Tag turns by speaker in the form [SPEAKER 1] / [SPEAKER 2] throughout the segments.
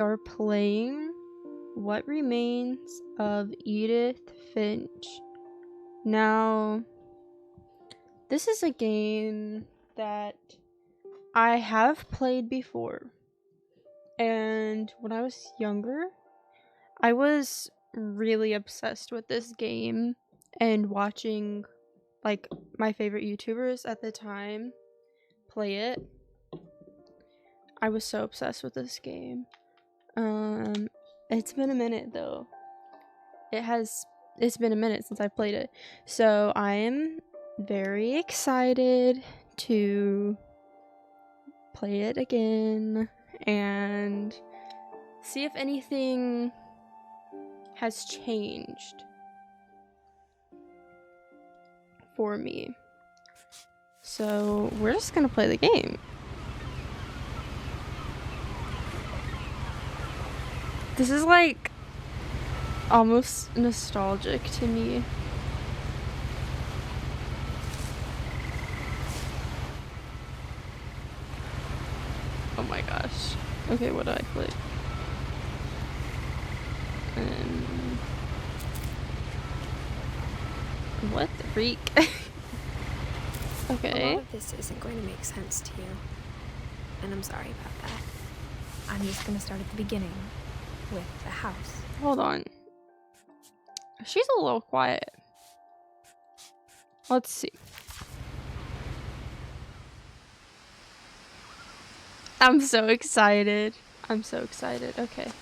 [SPEAKER 1] are playing What Remains of Edith Finch. Now, this is a game that I have played before. And when I was younger, I was really obsessed with this game and watching like my favorite YouTubers at the time play it. I was so obsessed with this game. It's been a minute though. It's been a minute since I played it. So I am very excited to play it again and see if anything has changed for me. So we're just gonna play the game. This is like almost nostalgic to me. Oh my gosh. Okay, what do I click? What the freak? Okay.
[SPEAKER 2] A lot of this isn't going to make sense to you, and I'm sorry about that. I'm just going to start at the beginning with the house.
[SPEAKER 1] Hold on. She's a little quiet. Let's see. I'm so excited. I'm so excited. Okay.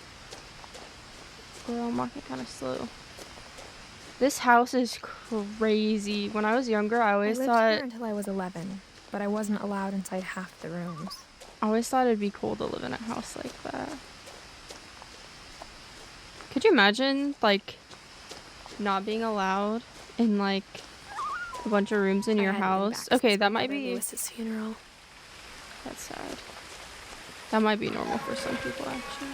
[SPEAKER 1] Girl, I'm walking kind of slow. This house is crazy. When I was younger, I always
[SPEAKER 2] lived
[SPEAKER 1] thought...
[SPEAKER 2] here until I was 11, but I wasn't allowed inside half the rooms.
[SPEAKER 1] I always thought it'd be cool to live in a house like that. Could you imagine, like, not being allowed in, like, a bunch of rooms in your house? Okay, that might be...
[SPEAKER 2] Lewis's funeral.
[SPEAKER 1] That's sad. That might be normal for some people, actually.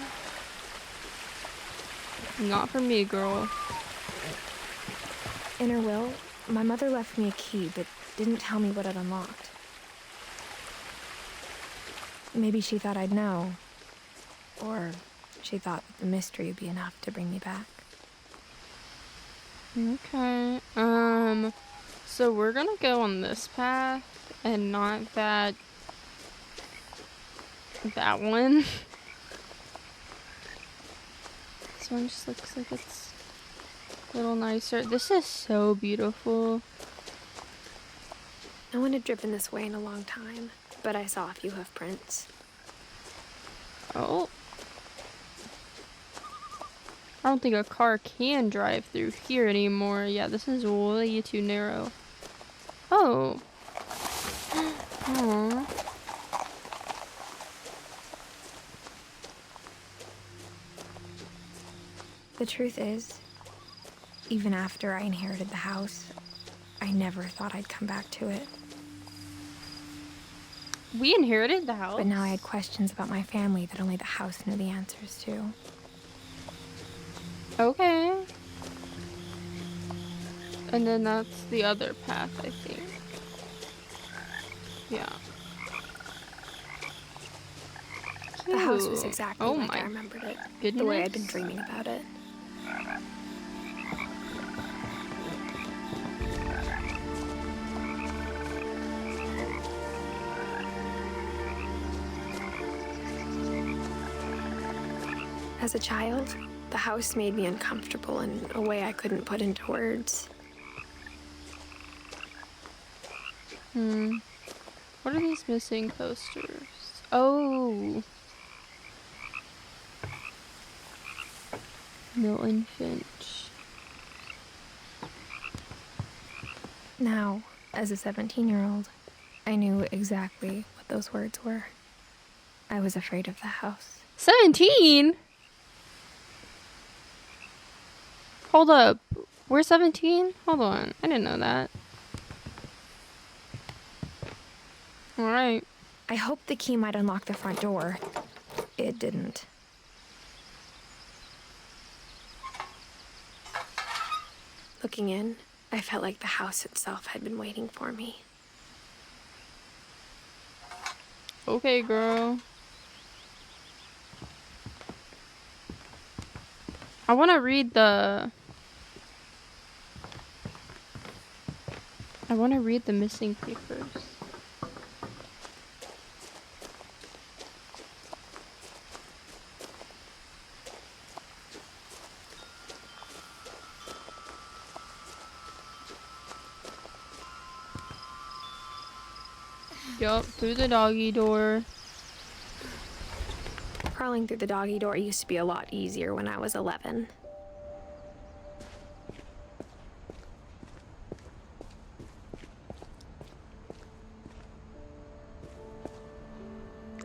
[SPEAKER 1] Not for me, girl.
[SPEAKER 2] In her will, my mother left me a key, but didn't tell me what it unlocked. Maybe she thought I'd know. Or she thought that the mystery would be enough to bring me back.
[SPEAKER 1] Okay. So we're gonna go on this path and not that one. This one just looks like it's a little nicer. This is so beautiful.
[SPEAKER 2] No one had driven this way in a long time, but I saw a few hoof prints.
[SPEAKER 1] Oh. I don't think a car can drive through here anymore. Yeah, this is way too narrow. Oh. Aww.
[SPEAKER 2] The truth is, even after I inherited the house, I never thought I'd come back to it.
[SPEAKER 1] We inherited the house?
[SPEAKER 2] But now I had questions about my family that only the house knew the answers to.
[SPEAKER 1] Okay. And then that's the other path, I think. Yeah.
[SPEAKER 2] The house was exactly like I remembered it.
[SPEAKER 1] Goodness.
[SPEAKER 2] The way I'd been dreaming about it. As a child, the house made me uncomfortable in a way I couldn't put into words.
[SPEAKER 1] What are these missing posters? Oh. Milton Finch.
[SPEAKER 2] Now, as a 17-year-old, I knew exactly what those words were. I was afraid of the house.
[SPEAKER 1] 17? Hold up. We're 17? Hold on. I didn't know that. Alright.
[SPEAKER 2] I hoped the key might unlock the front door. It didn't. Looking in, I felt like the house itself had been waiting for me.
[SPEAKER 1] Okay, girl. I want to read the missing papers. Yup, through the doggy door.
[SPEAKER 2] Crawling through the doggy door used to be a lot easier when I was 11.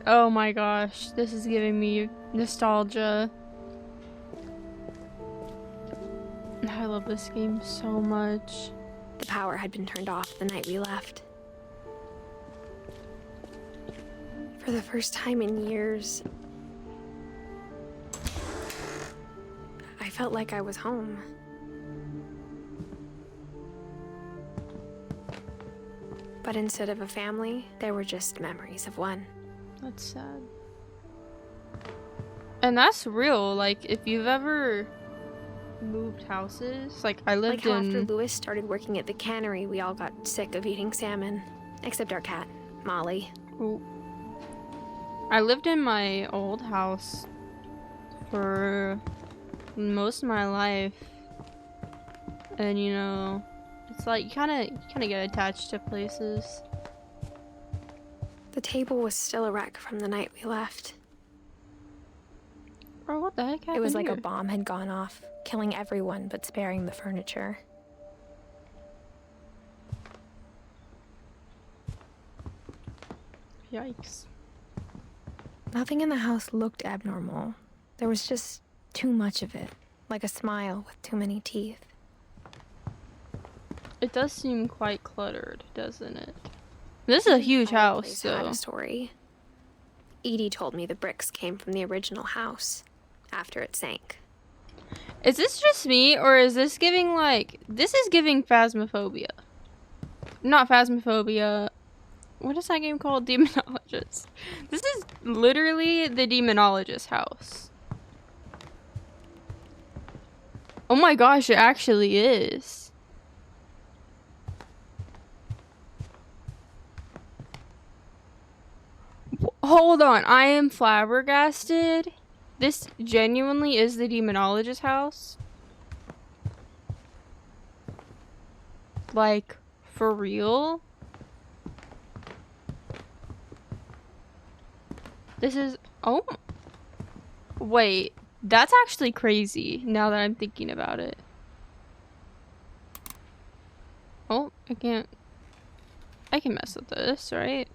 [SPEAKER 1] Oh my gosh, this is giving me nostalgia. I love this game so much.
[SPEAKER 2] The power had been turned off the night we left. For the first time in years, I felt like I was home. But instead of a family, there were just memories of one.
[SPEAKER 1] That's sad. And that's real. Like, if you've ever moved houses, like I lived
[SPEAKER 2] Like how after Lewis started working at the cannery, we all got sick of eating salmon. Except our cat, Molly.
[SPEAKER 1] Ooh. I lived in my old house for most of my life, and you know, it's like you kind of get attached to places.
[SPEAKER 2] The table was still a wreck from the night we left.
[SPEAKER 1] Bro, what the heck happened?
[SPEAKER 2] It was like
[SPEAKER 1] here?
[SPEAKER 2] a bomb had gone off, killing everyone but sparing the furniture.
[SPEAKER 1] Yikes.
[SPEAKER 2] Nothing in the house looked abnormal. There was just too much of it, like a smile with too many teeth.
[SPEAKER 1] It does seem quite cluttered, doesn't it? This is a huge house, so.
[SPEAKER 2] Had a story. Edie told me the bricks came from the original house after it sank.
[SPEAKER 1] Is this just me, or is this giving like, this is giving Phasmophobia? Not Phasmophobia. What is that game called? Demonologist. This is literally the Demonologist house. Oh my gosh, it actually is. Hold on, I am flabbergasted. This genuinely is the Demonologist house? Like, for real? This is, oh, wait, that's actually crazy now that I'm thinking about it. Oh, I can mess with this, right?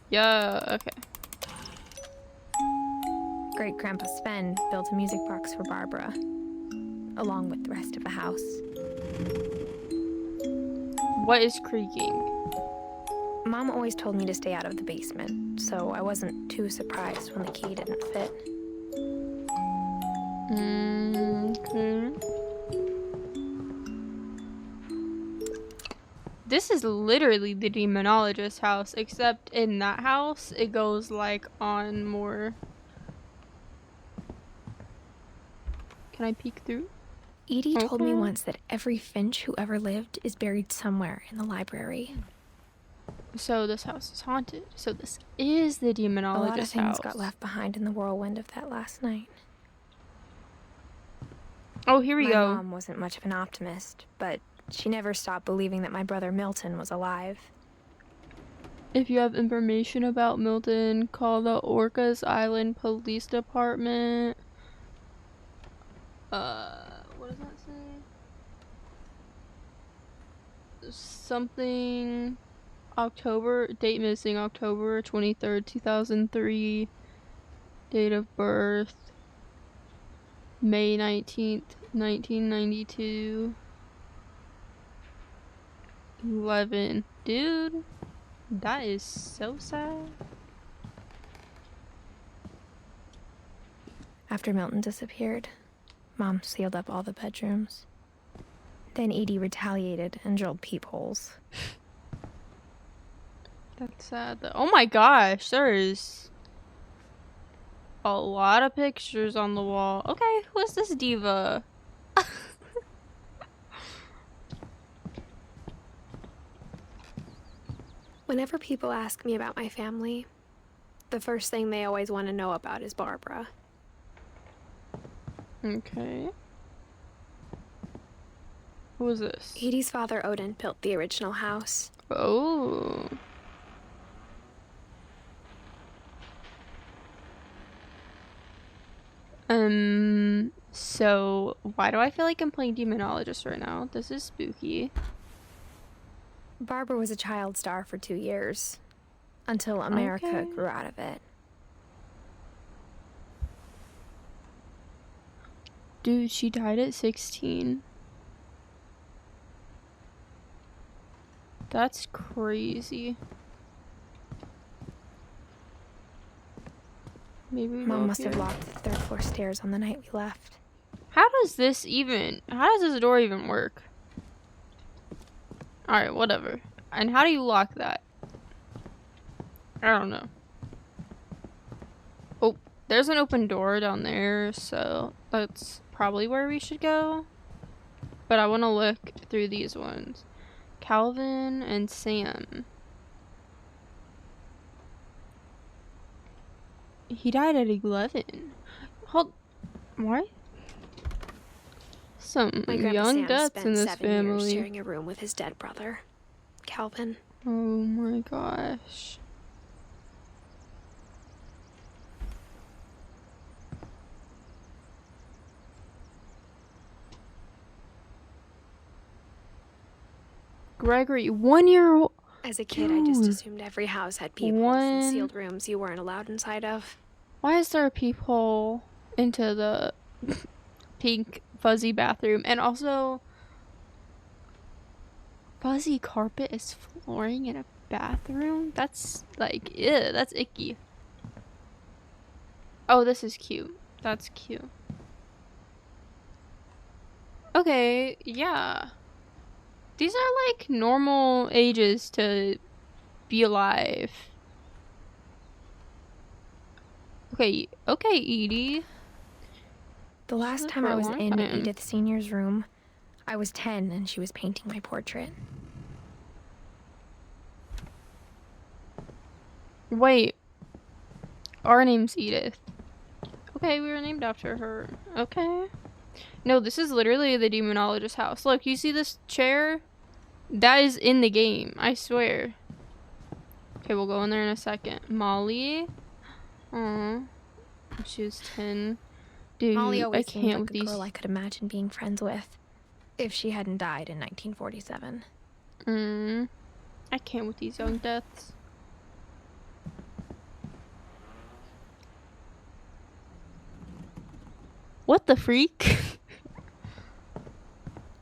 [SPEAKER 1] Yeah, okay.
[SPEAKER 2] Great-Grandpa Sven built a music box for Barbara, along with the rest of the house.
[SPEAKER 1] What is creaking?
[SPEAKER 2] Mom always told me to stay out of the basement, so I wasn't too surprised when the key didn't fit.
[SPEAKER 1] Okay. This is literally the Demonologist house, except in that house, it goes like on more. Can I peek through?
[SPEAKER 2] Edie told me once that every Finch who ever lived is buried somewhere in the library.
[SPEAKER 1] So this house is haunted. So this is the Demonologist house.
[SPEAKER 2] A lot of things got left behind in the whirlwind of that last night.
[SPEAKER 1] Oh, here we go.
[SPEAKER 2] My mom wasn't much of an optimist, but she never stopped believing that my brother Milton was alive.
[SPEAKER 1] If you have information about Milton, call the Orcas Island Police Department. What does that say? Something October, date missing, October 23rd, 2003. Date of birth, May 19th, 1992. 11. Dude, that is so sad.
[SPEAKER 2] After Milton disappeared, Mom sealed up all the bedrooms. Then Edie retaliated and drilled peepholes.
[SPEAKER 1] That's sad. Oh my gosh, there is a lot of pictures on the wall. Okay, who's this diva?
[SPEAKER 2] Whenever people ask me about my family, the first thing they always want to know about is Barbara.
[SPEAKER 1] Okay. Who is this?
[SPEAKER 2] Edie's father, Odin, built the original house.
[SPEAKER 1] Oh. So why do I feel like I'm playing Demonologist right now? This is spooky.
[SPEAKER 2] Barbara was a child star for 2 years, until America
[SPEAKER 1] Okay.
[SPEAKER 2] grew out of it.
[SPEAKER 1] Dude, she died at 16. That's crazy. Maybe we go
[SPEAKER 2] Mom
[SPEAKER 1] up
[SPEAKER 2] must have
[SPEAKER 1] here.
[SPEAKER 2] locked the 3rd floor stairs on the night we left.
[SPEAKER 1] How does this door even work? Alright, whatever. And how do you lock that? I don't know. Oh, there's an open door down there, so that's probably where we should go. But I want to look through these ones. Calvin and Sam. He died at 11. What? Some
[SPEAKER 2] My grandpa
[SPEAKER 1] young
[SPEAKER 2] Sam
[SPEAKER 1] deaths
[SPEAKER 2] spent
[SPEAKER 1] in this
[SPEAKER 2] 7 years
[SPEAKER 1] family.
[SPEAKER 2] sharing a room with his dead brother, Calvin.
[SPEAKER 1] Oh my gosh. Gregory, 1 year old.
[SPEAKER 2] As a kid, I just assumed every house had peepholes and sealed rooms you weren't allowed inside of.
[SPEAKER 1] Why is there a peephole into the pink fuzzy bathroom? And also, fuzzy carpet is flooring in a bathroom? That's like, ew, that's icky. Oh, this is cute. That's cute. Okay, yeah. These are like normal ages to be alive. Okay, Edie.
[SPEAKER 2] The last time I was in Edith Senior's room, I was 10 and she was painting my portrait.
[SPEAKER 1] Wait. Our name's Edith. Okay, we were named after her. Okay. No, this is literally the Demonologist house. Look, you see this chair? That is in the game, I swear. Okay, we'll go in there in a second. Molly. Aww. She was 10. Dude,
[SPEAKER 2] Molly always
[SPEAKER 1] I can't
[SPEAKER 2] seemed like
[SPEAKER 1] with
[SPEAKER 2] a
[SPEAKER 1] these.
[SPEAKER 2] girl I could imagine being friends with, if she hadn't died in 1947.
[SPEAKER 1] I can't with these young deaths. What the freak?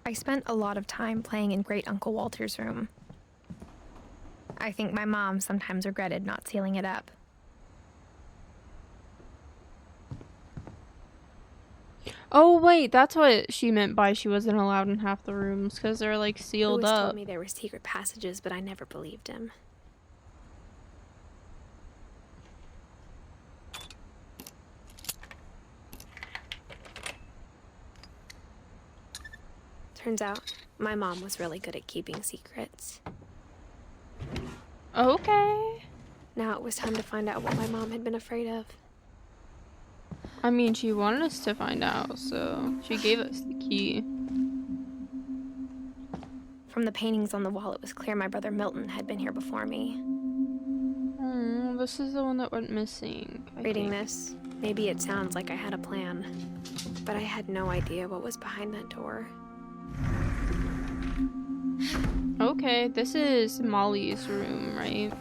[SPEAKER 2] I spent a lot of time playing in Great Uncle Walter's room. I think my mom sometimes regretted not sealing it up.
[SPEAKER 1] Oh wait, that's what she meant by she wasn't allowed in half the rooms, because they're like sealed
[SPEAKER 2] Louis
[SPEAKER 1] up.
[SPEAKER 2] told me there were secret passages, but I never believed him. Turns out, my mom was really good at keeping secrets.
[SPEAKER 1] Okay.
[SPEAKER 2] Now it was time to find out what my mom had been afraid of.
[SPEAKER 1] I mean, she wanted us to find out, so she gave us the key.
[SPEAKER 2] From the paintings on the wall, it was clear my brother Milton had been here before me.
[SPEAKER 1] This is the one that went missing.
[SPEAKER 2] Reading this, maybe it sounds like I had a plan, but I had no idea what was behind that door.
[SPEAKER 1] Okay, this is Molly's room, right?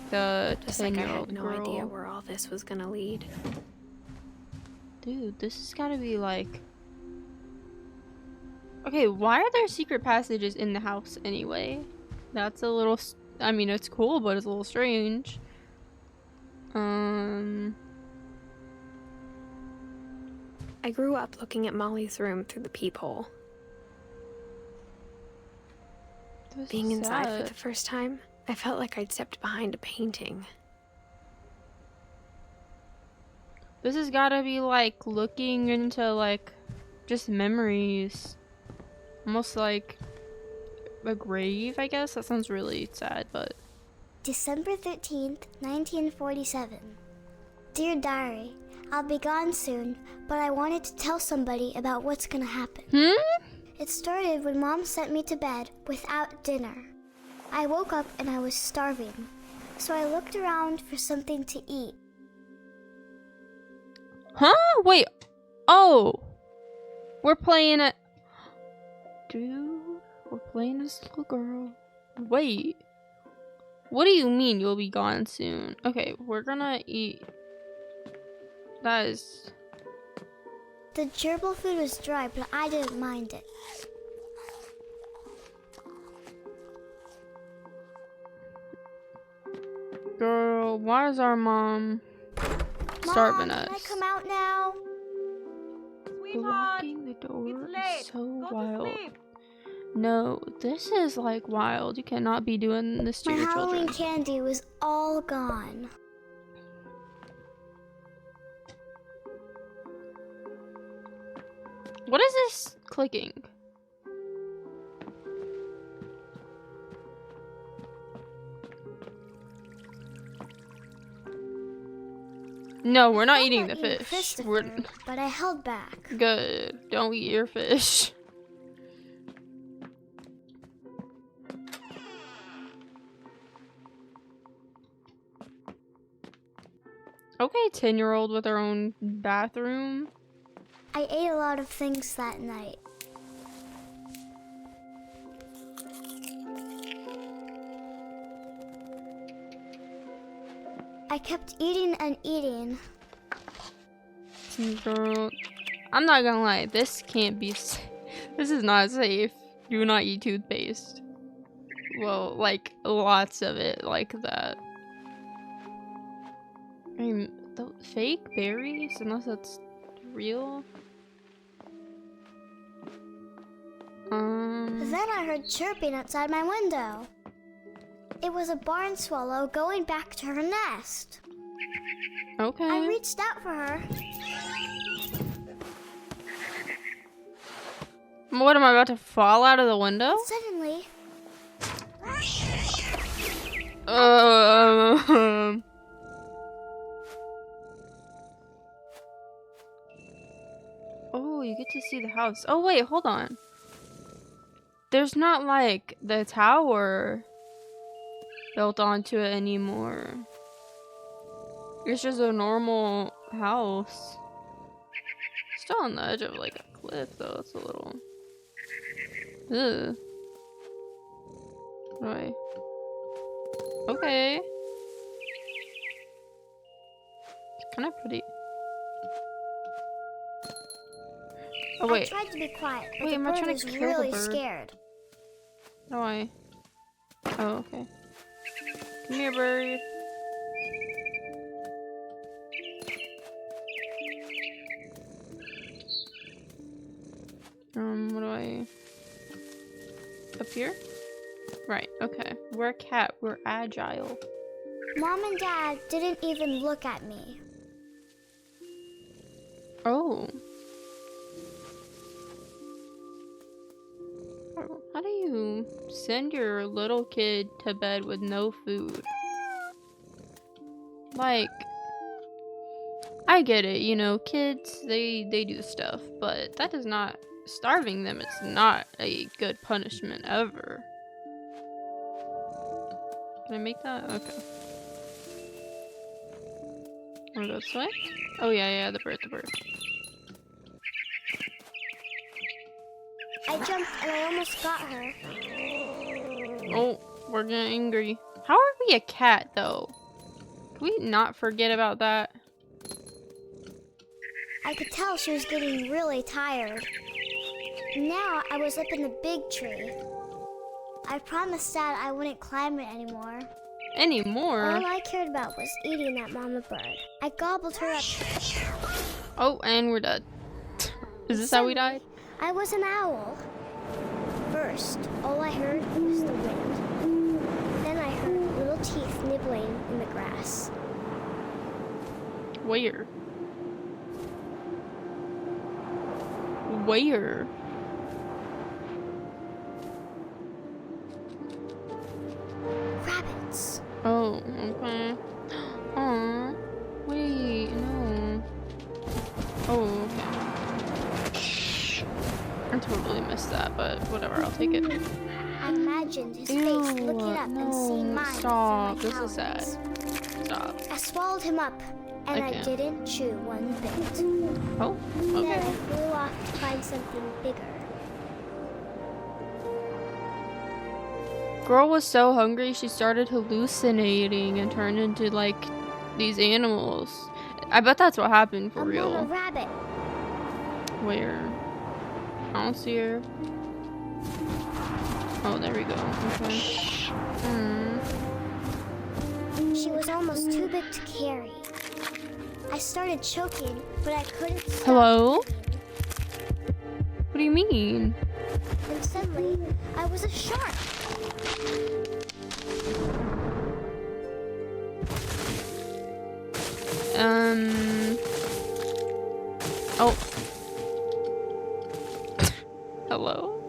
[SPEAKER 1] The 10-year-old
[SPEAKER 2] Just like I had no
[SPEAKER 1] girl.
[SPEAKER 2] idea where all this was gonna lead.
[SPEAKER 1] Dude, this has gotta be like... Okay, why are there secret passages in the house anyway? That's a little... I mean, it's cool, but it's a little strange.
[SPEAKER 2] I grew up looking at Molly's room through the peephole. Being inside for the first time, I felt like I'd stepped behind a painting.
[SPEAKER 1] This has gotta be like looking into like just memories. Almost like a grave, I guess. That sounds really sad, but.
[SPEAKER 3] December 13th, 1947. Dear Diary, I'll be gone soon, but I wanted to tell somebody about what's gonna happen. It started when Mom sent me to bed without dinner. I woke up and I was starving, so I looked around for something to eat.
[SPEAKER 1] Huh? Wait. Oh. We're playing it. Dude, we're playing this little girl. Wait. What do you mean you'll be gone soon? Okay, we're gonna eat. That is.
[SPEAKER 3] The gerbil food was dry, but I didn't mind it.
[SPEAKER 1] Girl, why is our mom starving
[SPEAKER 3] Mom,
[SPEAKER 1] us?
[SPEAKER 3] can I come out now?
[SPEAKER 1] Locking the door is so wild. No, this is like wild. You cannot be doing this to
[SPEAKER 3] My
[SPEAKER 1] your
[SPEAKER 3] Halloween
[SPEAKER 1] children.
[SPEAKER 3] candy was all gone.
[SPEAKER 1] What is this clicking? No, we're not eating the fish. We're
[SPEAKER 3] but I held back.
[SPEAKER 1] good. Don't eat your fish. Okay, 10-year-old with her own bathroom.
[SPEAKER 3] I ate a lot of things that night. I kept eating and eating.
[SPEAKER 1] Girl, I'm not gonna lie. This can't be. This is not safe. Do not eat toothpaste. Well, like lots of it, like that. I mean, the fake berries, unless that's real.
[SPEAKER 3] Then I heard chirping outside my window. It was a barn swallow going back to her nest.
[SPEAKER 1] Okay.
[SPEAKER 3] I reached out for her.
[SPEAKER 1] What, am I about to fall out of the window?
[SPEAKER 3] Suddenly,
[SPEAKER 1] Oh, you get to see the house. Oh, wait, hold on. There's not like the tower built onto it anymore. It's just a normal house. Still on the edge of like a cliff though. It's a little. Ugh. Right. Okay. It's kind of pretty. Oh
[SPEAKER 3] I
[SPEAKER 1] wait.
[SPEAKER 3] tried to be quiet, but
[SPEAKER 1] Wait,
[SPEAKER 3] the
[SPEAKER 1] am I
[SPEAKER 3] bird
[SPEAKER 1] trying
[SPEAKER 3] was
[SPEAKER 1] to kill the
[SPEAKER 3] really
[SPEAKER 1] bird?
[SPEAKER 3] scared.
[SPEAKER 1] How do I? Oh, okay. Come here, bird. What do I? Up here? Right, okay. We're a cat. We're agile.
[SPEAKER 3] Mom and Dad didn't even look at me.
[SPEAKER 1] Oh. How do you send your little kid to bed with no food? Like, I get it, you know, kids, they do stuff, but that is not, starving them, it's not a good punishment ever. Can I make that? Okay. Wanna go this way? Oh yeah, the bird.
[SPEAKER 3] I jumped and I almost got her.
[SPEAKER 1] Oh, we're getting angry. How are we a cat, though? Can we not forget about that?
[SPEAKER 3] I could tell she was getting really tired. Now I was up in the big tree. I promised Dad I wouldn't climb it anymore.
[SPEAKER 1] Anymore?
[SPEAKER 3] All I cared about was eating that mama bird. I gobbled her up.
[SPEAKER 1] Oh, and we're dead. Is this how we died?
[SPEAKER 3] I was an owl. First, all I heard was the wind. Then I heard little teeth nibbling in the grass.
[SPEAKER 1] Where? Where?
[SPEAKER 3] Rabbits.
[SPEAKER 1] Oh, okay. Aw. Wait, no. Oh, okay. I totally missed that, but whatever, I'll take it.
[SPEAKER 3] I imagined his
[SPEAKER 1] Ew,
[SPEAKER 3] face looking up and seeing mine.
[SPEAKER 1] Stop.
[SPEAKER 3] through
[SPEAKER 1] This
[SPEAKER 3] my
[SPEAKER 1] is sad.
[SPEAKER 3] talons.
[SPEAKER 1] Stop.
[SPEAKER 3] I swallowed him up, and I
[SPEAKER 1] Okay.
[SPEAKER 3] didn't chew one bit.
[SPEAKER 1] Oh,
[SPEAKER 3] Then
[SPEAKER 1] okay.
[SPEAKER 3] I flew off to find something bigger.
[SPEAKER 1] Girl was so hungry she started hallucinating and turned into like these animals. I bet that's what happened for
[SPEAKER 3] A mama
[SPEAKER 1] real.
[SPEAKER 3] rabbit.
[SPEAKER 1] Where? I don't see her. Oh, there we go. Okay.
[SPEAKER 3] She was almost too big to carry. I started choking, but I couldn't stop.
[SPEAKER 1] Hello?
[SPEAKER 3] breathing.
[SPEAKER 1] What do you mean?
[SPEAKER 3] And suddenly, I was a shark.
[SPEAKER 1] Oh. Hello?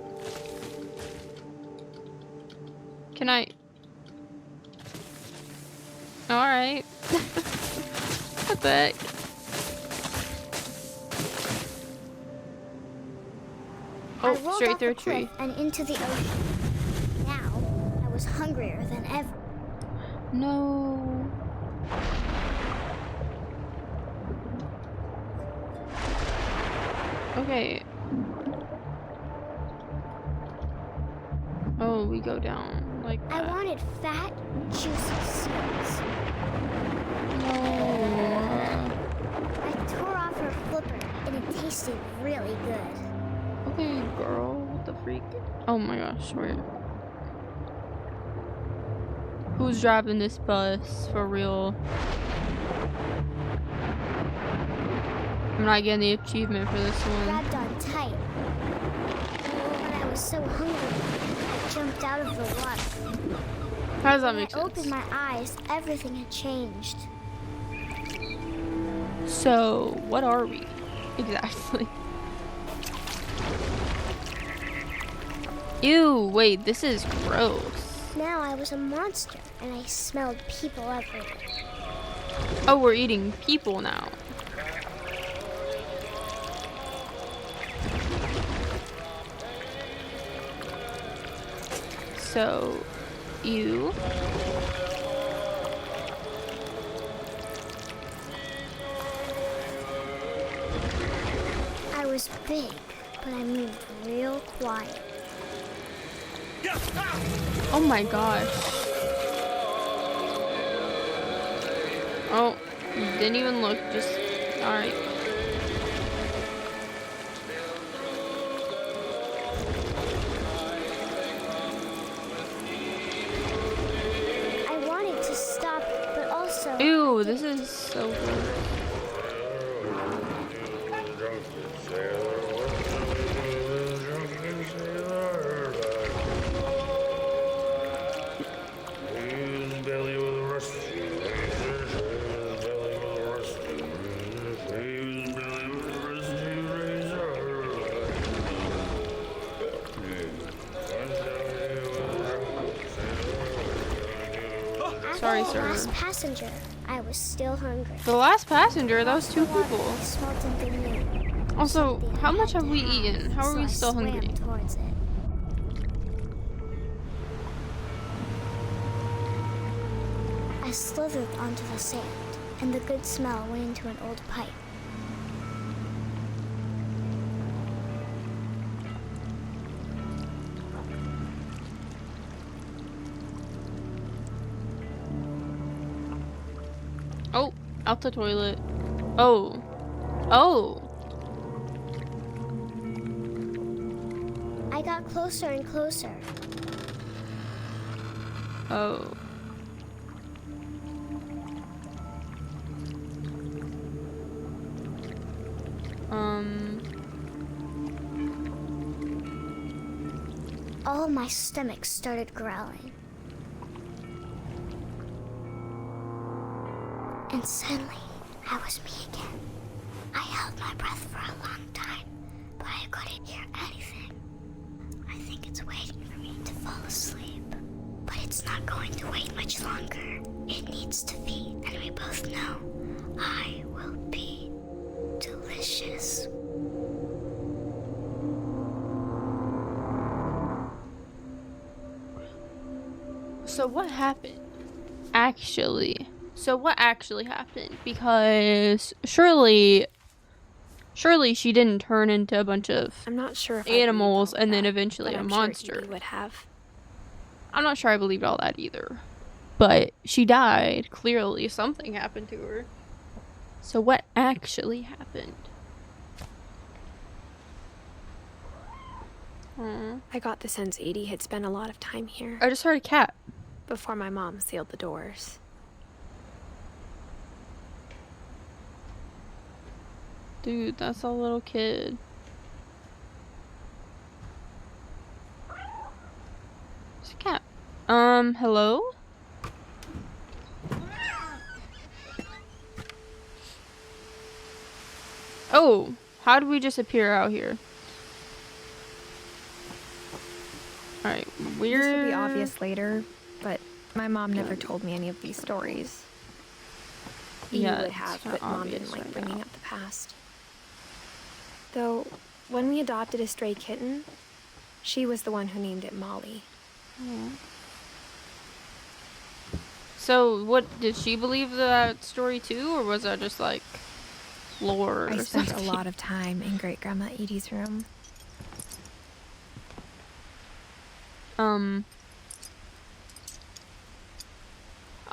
[SPEAKER 1] Can I? Alright. What the heck?
[SPEAKER 3] I
[SPEAKER 1] Oh,
[SPEAKER 3] rolled
[SPEAKER 1] straight
[SPEAKER 3] off
[SPEAKER 1] through
[SPEAKER 3] the
[SPEAKER 1] a tree.
[SPEAKER 3] cliff and into the ocean. Now, I was hungrier than ever.
[SPEAKER 1] No. Okay. Oh, we go down like
[SPEAKER 3] I
[SPEAKER 1] that.
[SPEAKER 3] wanted fat, juicy seeds.
[SPEAKER 1] No.
[SPEAKER 3] I tore off her flipper, and it tasted really good.
[SPEAKER 1] Okay, girl. What the freak? Oh my gosh, where? Who's driving this bus for real? I'm not getting the achievement for this one.
[SPEAKER 3] Grabbed on tight. When I was so hungry, I jumped out of the water.
[SPEAKER 1] How does that
[SPEAKER 3] When I
[SPEAKER 1] make sense?
[SPEAKER 3] opened my eyes, everything had changed.
[SPEAKER 1] So, what are we? Exactly. Ew, wait, this is gross.
[SPEAKER 3] Now I was a monster, and I smelled people everywhere.
[SPEAKER 1] Oh, we're eating people now. So, you.
[SPEAKER 3] I was big, but I moved real quiet.
[SPEAKER 1] Oh my gosh. Oh, didn't even look, just, alright.
[SPEAKER 3] I wanted to stop, but also...
[SPEAKER 1] Ew, this is so gross. Sorry,
[SPEAKER 3] The
[SPEAKER 1] sir.
[SPEAKER 3] last passenger, I was still hungry.
[SPEAKER 1] The last passenger, that was two people.
[SPEAKER 3] I smelled something new.
[SPEAKER 1] Also,
[SPEAKER 3] Something
[SPEAKER 1] how
[SPEAKER 3] I
[SPEAKER 1] much
[SPEAKER 3] had
[SPEAKER 1] have
[SPEAKER 3] to
[SPEAKER 1] we eaten? How are
[SPEAKER 3] so
[SPEAKER 1] we
[SPEAKER 3] I
[SPEAKER 1] still
[SPEAKER 3] swam
[SPEAKER 1] hungry?
[SPEAKER 3] towards it. I slithered onto the sand, and the good smell went into an old pipe.
[SPEAKER 1] Oh, out the toilet. Oh. Oh.
[SPEAKER 3] I got closer and closer.
[SPEAKER 1] Oh.
[SPEAKER 3] All my stomach started growling. And suddenly, I was me again. I held my breath for a long time, but I couldn't hear anything. I think it's waiting for me to fall asleep. But it's not going to wait much longer. It needs to feed, and we both know I will be delicious.
[SPEAKER 1] So what happened? What actually happened? Because surely she didn't turn into a bunch of
[SPEAKER 2] I'm not sure if
[SPEAKER 1] animals and then
[SPEAKER 2] that,
[SPEAKER 1] eventually a
[SPEAKER 2] I'm
[SPEAKER 1] monster.
[SPEAKER 2] Sure Edie would have.
[SPEAKER 1] I'm not sure I believed all that either. But she died. Clearly something happened to her. So what actually happened?
[SPEAKER 2] I got the sense Edie had spent a lot of time here.
[SPEAKER 1] I just heard a cat.
[SPEAKER 2] Before my mom sealed the doors.
[SPEAKER 1] Dude, that's a little kid. It's a cat. Hello? Oh, how did we just appear out here? Alright, we're...
[SPEAKER 2] This will be obvious later, but my mom never told me any of these stories. You would have, but Mom didn't like bringing up the past. Though, when we adopted a stray kitten, she was the one who named it Molly.
[SPEAKER 1] Oh. So, what, did she believe that story too, or was that just like lore or
[SPEAKER 2] I spent
[SPEAKER 1] something?
[SPEAKER 2] a lot of time in Great-Grandma Edie's room.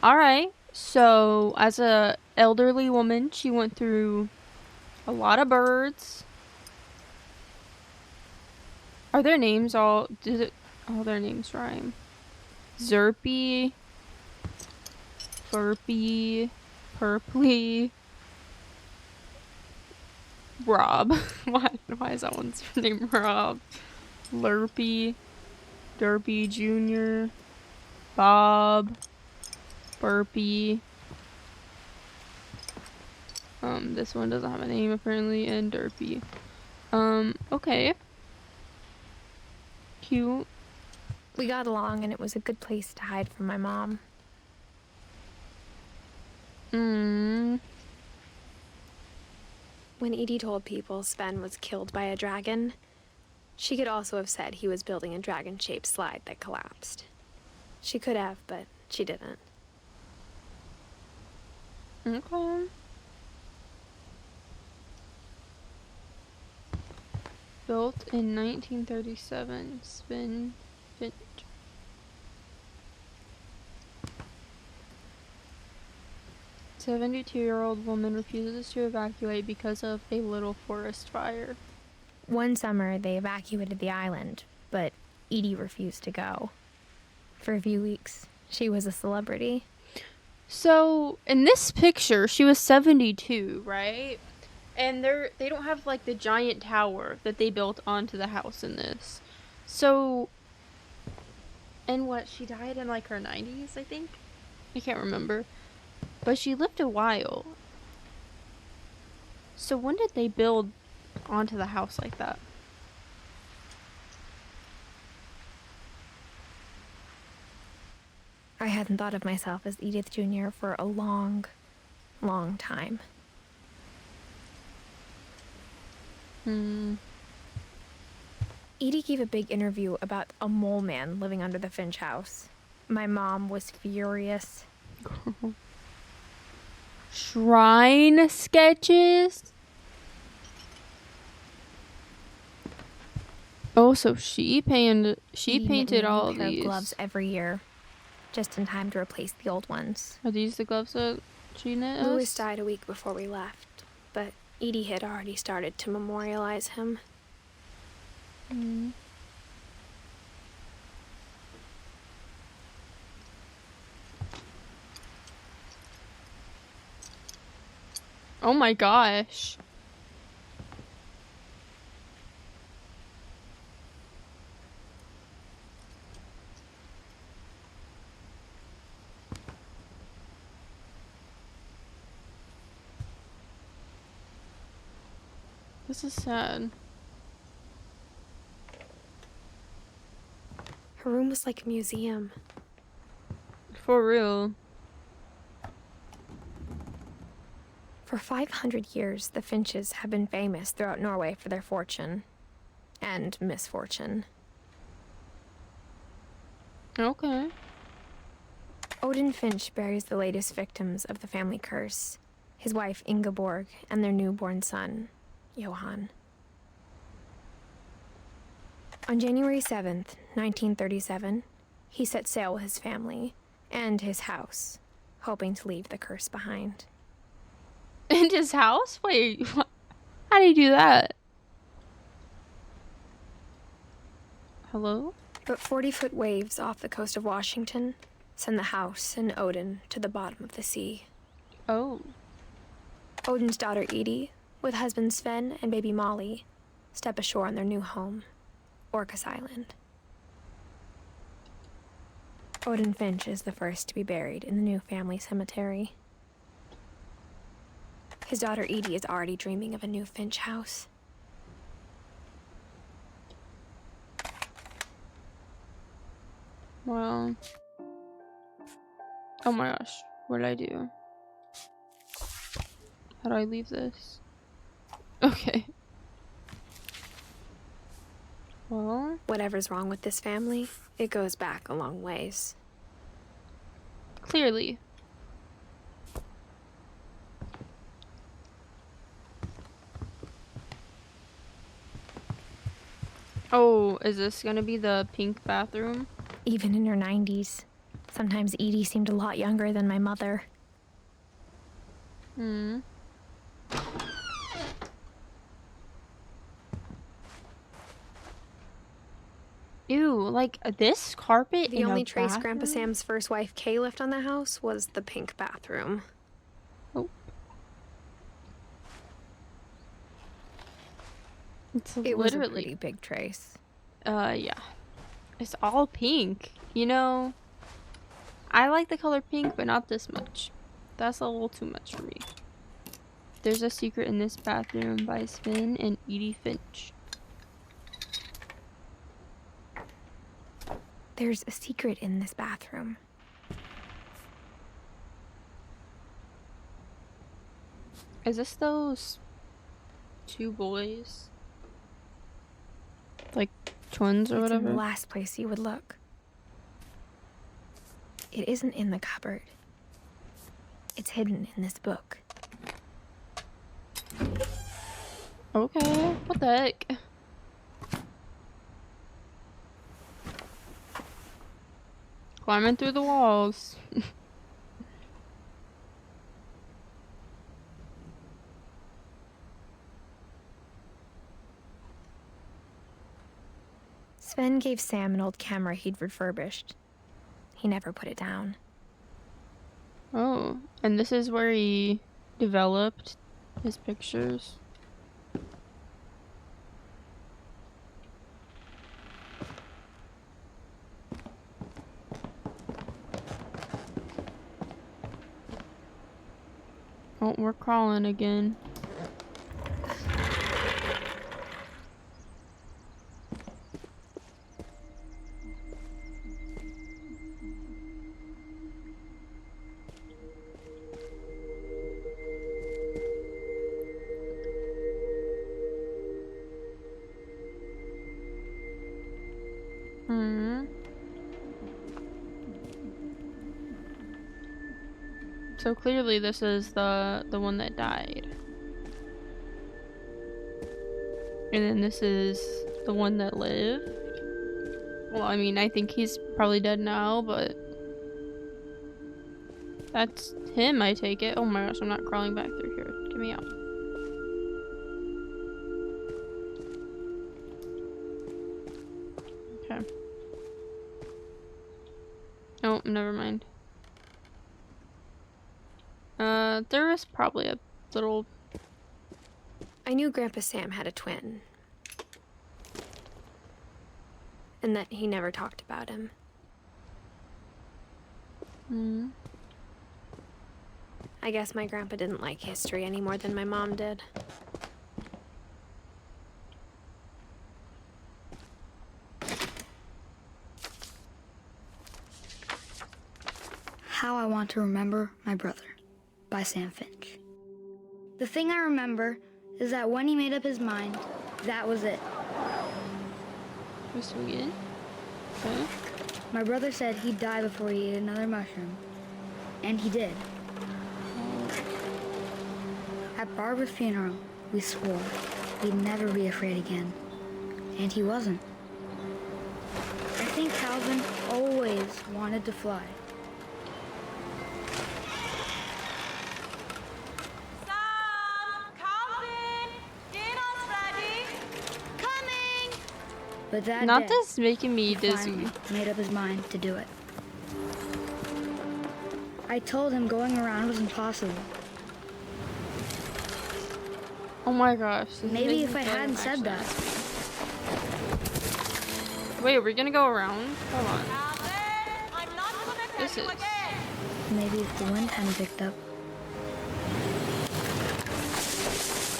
[SPEAKER 1] Alright, so as a elderly woman, she went through a lot of birds. Are their names all their names rhyme? Zerpy, Burpy, Purply, Rob. Why is that one's name Rob? Lurpy, Derpy Jr., Bob, Burpy. This one doesn't have a name apparently, and Derpy. Okay. Cute.
[SPEAKER 2] We got along, and it was a good place to hide from my mom. When Edie told people Sven was killed by a dragon, she could also have said he was building a dragon-shaped slide that collapsed. She could have, but she didn't.
[SPEAKER 1] Okay. Built in 1937, Sven Finch. A 72-year-old woman refuses to evacuate because of a little forest fire.
[SPEAKER 2] One summer, they evacuated the island, but Edie refused to go. For a few weeks, she was a celebrity.
[SPEAKER 1] So, in this picture, she was 72, right? And they don't have, like, the giant tower that they built onto the house in this. So, and what, she died in, like, her 90s, I think? I can't remember. But she lived a while. So when did they build onto the house like that?
[SPEAKER 2] I hadn't thought of myself as Edith Jr. for a long, long time. Edie gave a big interview about a mole man living under the Finch house. My mom was furious.
[SPEAKER 1] Shrine sketches? Oh, so she painted all of these.
[SPEAKER 2] Gloves every year, just in time to replace the old ones.
[SPEAKER 1] Are these the gloves that she knit us?
[SPEAKER 2] Louis died a week before we left, but Edie had already started to memorialize him.
[SPEAKER 1] Oh my gosh. This is sad.
[SPEAKER 2] Her room was like a museum.
[SPEAKER 1] For real.
[SPEAKER 2] For 500 years, the Finches have been famous throughout Norway for their fortune. And misfortune.
[SPEAKER 1] Okay.
[SPEAKER 2] Odin Finch buries the latest victims of the family curse, his wife Ingeborg and their newborn son, Johan. On January 7th, 1937, he set sail with his family and his house, hoping to leave the curse behind.
[SPEAKER 1] In his house? Wait, how do you do that? Hello?
[SPEAKER 2] But 40-foot waves off the coast of Washington send the house and Odin to the bottom of the sea.
[SPEAKER 1] Oh.
[SPEAKER 2] Odin's daughter Edie, with husband Sven and baby Molly, step ashore on their new home, Orcas Island. Odin Finch is the first to be buried in the new family cemetery. His daughter Edie is already dreaming of a new Finch house.
[SPEAKER 1] Well. Oh my gosh. What did I do? How do I leave this? Okay. Well.
[SPEAKER 2] Whatever's wrong with this family, it goes back a long ways.
[SPEAKER 1] Clearly. Oh, is this gonna be the pink bathroom?
[SPEAKER 2] Even in her 90s. Sometimes Edie seemed a lot younger than my mother.
[SPEAKER 1] Ew, like this carpet
[SPEAKER 2] The
[SPEAKER 1] in
[SPEAKER 2] only
[SPEAKER 1] a
[SPEAKER 2] trace
[SPEAKER 1] bathroom?
[SPEAKER 2] Grandpa Sam's first wife Kay left on the house was the pink bathroom.
[SPEAKER 1] Oh. It's
[SPEAKER 2] It was a
[SPEAKER 1] literally
[SPEAKER 2] pretty big trace.
[SPEAKER 1] yeah. It's all pink. You know, I like the color pink, but not this much. That's a little too much for me. There's a Secret in This Bathroom by Sven and Edith Finch.
[SPEAKER 2] There's a secret in this bathroom.
[SPEAKER 1] Is this those two boys? Like twins or
[SPEAKER 2] It's
[SPEAKER 1] whatever?
[SPEAKER 2] in the last place you would look. It isn't in the cupboard. It's hidden in this book.
[SPEAKER 1] Okay, what the heck? Climbing through the walls.
[SPEAKER 2] Sven gave Sam an old camera he'd refurbished. He never put it down.
[SPEAKER 1] Oh, and this is where he developed his pictures. Oh, we're crawling again. So clearly this is the one that died. And then this is the one that lived. Well, I mean, I think he's probably dead now, but that's him, I take it. Oh my gosh, I'm not crawling back through here. Get me out. Okay. Oh, never mind. There was probably a little...
[SPEAKER 2] I knew Grandpa Sam had a twin. And that he never talked about him. I guess my grandpa didn't like history any more than my mom did.
[SPEAKER 4] How I Want to Remember My Brother by Sam Finch. The thing I remember is that when he made up his mind, that was it.
[SPEAKER 1] Sweet. Okay.
[SPEAKER 4] My brother said he'd die before he ate another mushroom. And he did. At Barbara's funeral, we swore we'd never be afraid again. And he wasn't. I think Calvin always wanted to fly. But that
[SPEAKER 1] Not
[SPEAKER 4] day,
[SPEAKER 1] this making me
[SPEAKER 4] he
[SPEAKER 1] dizzy.
[SPEAKER 4] finally made up his mind to do it. I told him going around was impossible.
[SPEAKER 1] Oh my gosh.
[SPEAKER 4] Maybe if I hadn't said that.
[SPEAKER 1] Wait, we're gonna go around? Hold on. This is.
[SPEAKER 4] Maybe if the wind hadn't picked up.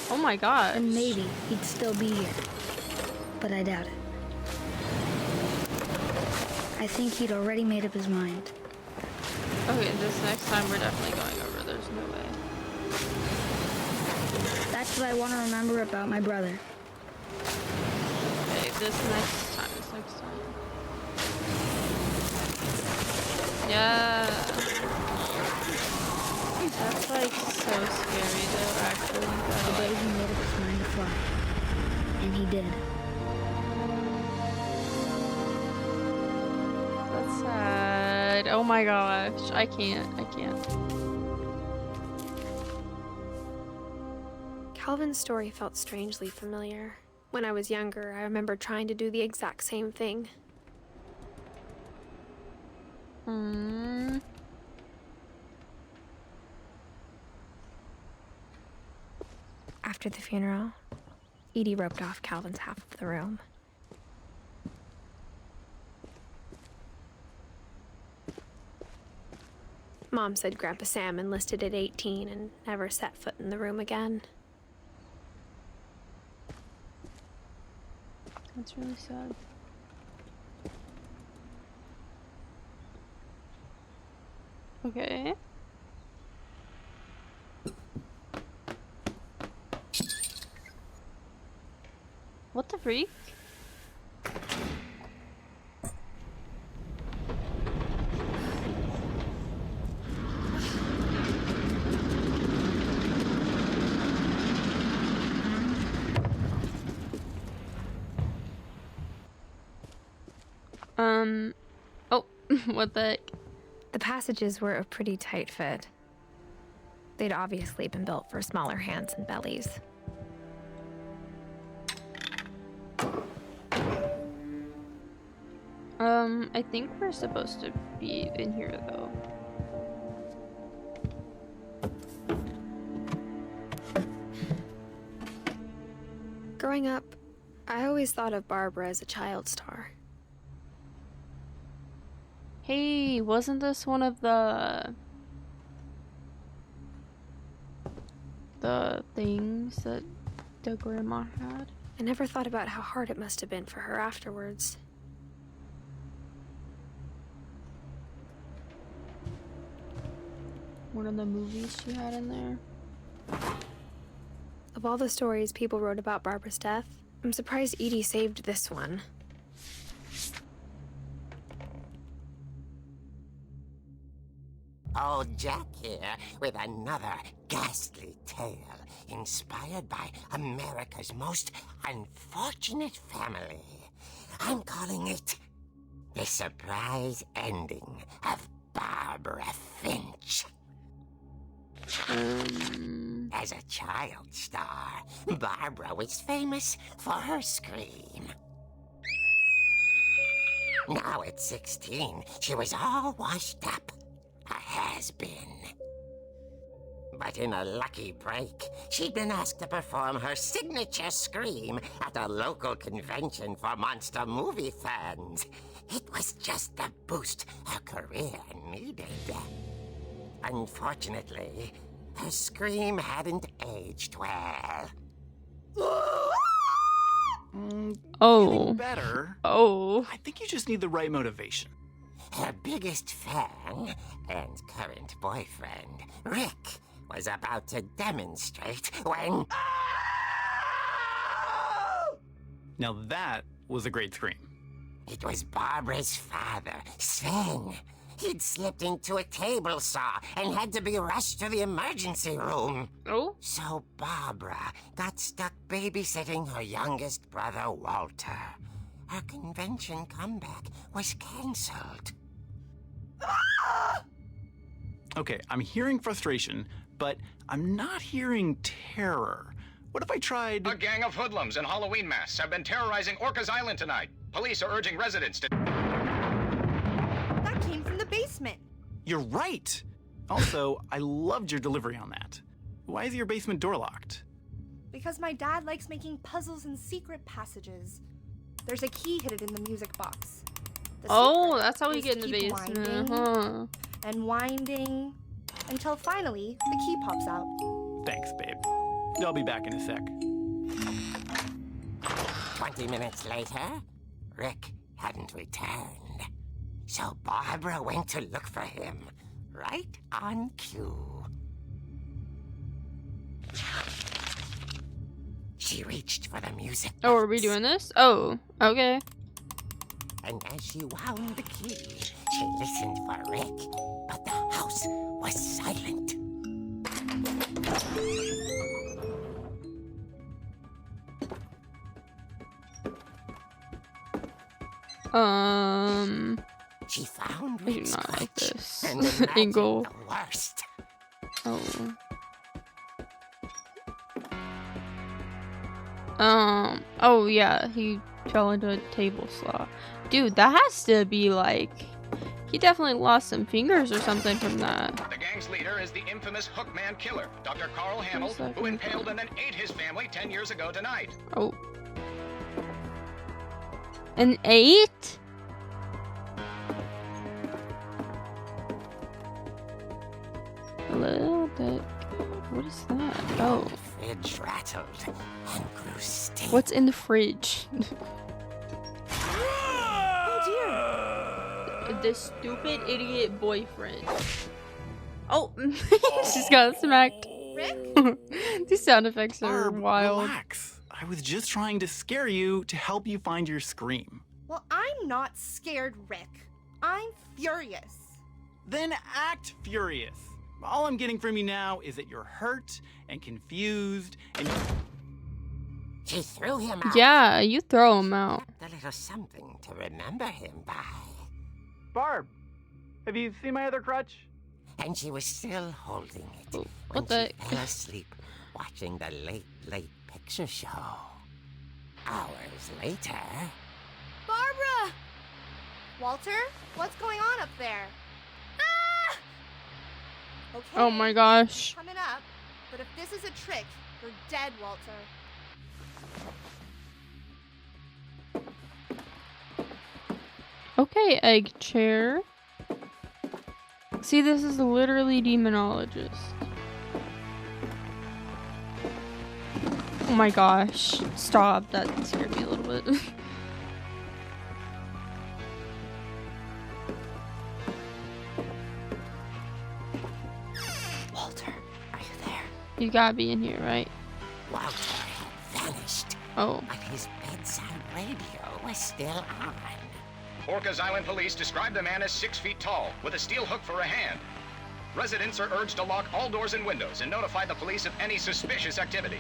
[SPEAKER 1] Oh my gosh.
[SPEAKER 4] And maybe he'd still be here. But I doubt it. I think he'd already made up his mind.
[SPEAKER 1] Okay, this next time we're definitely going over. There's no way.
[SPEAKER 4] That's what I want to remember about my brother.
[SPEAKER 1] Okay, this next time. Yeah. That's like so scary though, actually.
[SPEAKER 4] The day he made up his mind to fly. And he did.
[SPEAKER 1] That's sad. Oh my gosh. I can't.
[SPEAKER 2] Calvin's story felt strangely familiar. When I was younger, I remember trying to do the exact same thing. After the funeral, Edie roped off Calvin's half of the room. Mom said Grandpa Sam enlisted at 18 and never set foot in the room again.
[SPEAKER 1] That's really sad. Okay. What the freak? Oh, what the heck?
[SPEAKER 2] The passages were a pretty tight fit. They'd obviously been built for smaller hands and bellies.
[SPEAKER 1] I think we're supposed to be in here though.
[SPEAKER 2] Growing up, I always thought of Barbara as a child star.
[SPEAKER 1] Hey, wasn't this one of the things that the grandma had?
[SPEAKER 2] I never thought about how hard it must have been for her afterwards.
[SPEAKER 1] One of the movies she had in there.
[SPEAKER 2] Of all the stories people wrote about Barbara's death, I'm surprised Edie saved this one.
[SPEAKER 5] Old Jack here with another ghastly tale inspired by America's most unfortunate family. I'm calling it The Surprise Ending of Barbara Finch. As a child star, Barbara was famous for her scream. Now at 16, she was all washed up. A has-been. But in a lucky break, she'd been asked to perform her signature scream at a local convention for monster movie fans. It was just the boost her career needed. Unfortunately, her scream hadn't aged well.
[SPEAKER 1] Oh.
[SPEAKER 6] Getting better.
[SPEAKER 1] Oh.
[SPEAKER 6] I think you just need the right motivation.
[SPEAKER 5] Her biggest fan and current boyfriend, Rick, was about to demonstrate when...
[SPEAKER 6] Now that was a great scream.
[SPEAKER 5] It was Barbara's father, Sven. He'd slipped into a table saw and had to be rushed to the emergency room.
[SPEAKER 1] Oh?
[SPEAKER 5] So Barbara got stuck babysitting her youngest brother, Walter. Her convention comeback was cancelled.
[SPEAKER 6] Okay, I'm hearing frustration, but I'm not hearing terror. What if I tried...
[SPEAKER 7] A gang of hoodlums in Halloween masks have been terrorizing Orcas Island tonight. Police are urging residents to...
[SPEAKER 8] That came from the basement.
[SPEAKER 6] You're right! Also, I loved your delivery on that. Why is your basement door locked?
[SPEAKER 8] Because my dad likes making puzzles and secret passages. There's a key hidden in the music box.
[SPEAKER 1] Oh, that's how we
[SPEAKER 8] is
[SPEAKER 1] get in the
[SPEAKER 8] keep
[SPEAKER 1] basement,
[SPEAKER 8] winding
[SPEAKER 1] huh?
[SPEAKER 8] And winding until finally the key pops out.
[SPEAKER 6] Thanks, babe. I'll be back in a sec.
[SPEAKER 5] 20 minutes later, Rick hadn't returned. So Barbara went to look for him, right on cue. She reached for the music box.
[SPEAKER 1] Oh, are we doing this? Oh, okay.
[SPEAKER 5] And as she wound the key, she listened for Rick, but the house was silent. She found
[SPEAKER 1] I do
[SPEAKER 5] Rick's
[SPEAKER 1] not like
[SPEAKER 5] crutch
[SPEAKER 1] this
[SPEAKER 5] and imagined
[SPEAKER 1] angle.
[SPEAKER 5] the worst.
[SPEAKER 1] Oh yeah, he fell into a table saw. Dude, that has to be like, he definitely lost some fingers or something from that.
[SPEAKER 7] The gang's leader is the infamous Hookman killer, Dr. Carl Hamill, who impaled and then ate his family 10 years ago tonight.
[SPEAKER 1] Oh. An 8? Hello, what is that? Oh.
[SPEAKER 5] The fridge rattled and grew still.
[SPEAKER 1] What's in the fridge?
[SPEAKER 8] Oh dear!
[SPEAKER 1] This stupid idiot boyfriend. Oh, he just got smacked.
[SPEAKER 8] Rick?
[SPEAKER 1] These sound effects are
[SPEAKER 6] Barb,
[SPEAKER 1] wild.
[SPEAKER 6] relax. I was just trying to scare you to help you find your scream.
[SPEAKER 8] Well, I'm not scared, Rick. I'm furious.
[SPEAKER 6] Then act furious. All I'm getting from you now is that you're hurt and confused and...
[SPEAKER 5] She threw him out.
[SPEAKER 1] Yeah, you throw him out.
[SPEAKER 5] A little something to remember him by.
[SPEAKER 6] Barb, have you seen my other crutch?
[SPEAKER 5] And she was still holding it
[SPEAKER 1] Oh,
[SPEAKER 5] when
[SPEAKER 1] what the-
[SPEAKER 5] she fell asleep watching the late picture show. Hours later...
[SPEAKER 8] Barbara! Walter, what's going on up there? Ah! Okay.
[SPEAKER 1] Oh my gosh.
[SPEAKER 8] Coming up. But if this is a trick, you're dead, Walter.
[SPEAKER 1] Okay, egg chair. See, this is literally demonologist. Oh my gosh. Stop. That scared me a little bit.
[SPEAKER 5] Walter, are you there?
[SPEAKER 1] You gotta be in here, right?
[SPEAKER 5] Walter had vanished,
[SPEAKER 1] Oh.
[SPEAKER 5] but his bedside radio was still on.
[SPEAKER 7] Orcas Island police describe the man as 6 feet tall, with a steel hook for a hand. Residents are urged to lock all doors and windows and notify the police of any suspicious activity.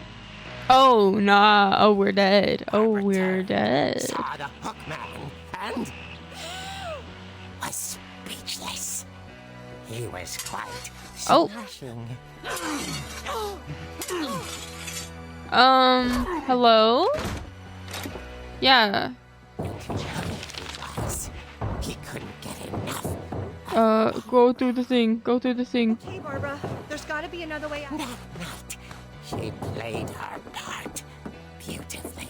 [SPEAKER 1] Oh, nah. Oh, we're dead. Oh,
[SPEAKER 5] Barbara
[SPEAKER 1] we're
[SPEAKER 5] turned,
[SPEAKER 1] dead.
[SPEAKER 5] Saw the hook man and was speechless. He was quite
[SPEAKER 1] Oh.
[SPEAKER 5] smashing.
[SPEAKER 1] Hello? Yeah.
[SPEAKER 5] He couldn't get enough.
[SPEAKER 1] Go through the thing. Go through the thing.
[SPEAKER 8] Okay, Barbara. There's gotta be another way out.
[SPEAKER 5] That night, she played her part beautifully.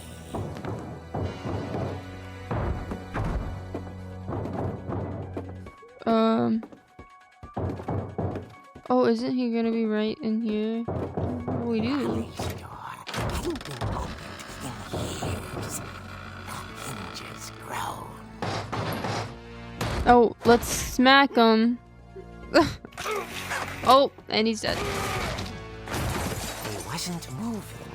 [SPEAKER 1] Oh, isn't he gonna be right in here? What do we do?
[SPEAKER 5] Alley's door hadn't been opened in years. The hinges groaned.
[SPEAKER 1] Oh, let's smack him. Oh, and he's dead.
[SPEAKER 5] He wasn't moving,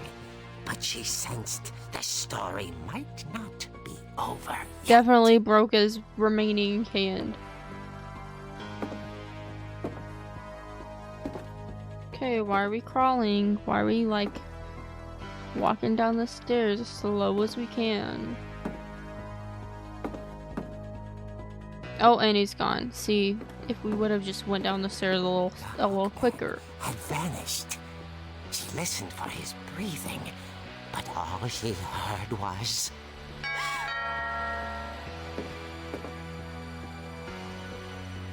[SPEAKER 5] but she sensed the story might not be over yet.
[SPEAKER 1] Definitely broke his remaining hand. Okay, why are we crawling? Why are we like walking down the stairs as slow as we can? Oh, and he's gone. See, if we would have just went down the stairs a little quicker.
[SPEAKER 5] Had vanished. She listened for his breathing, but all she heard was...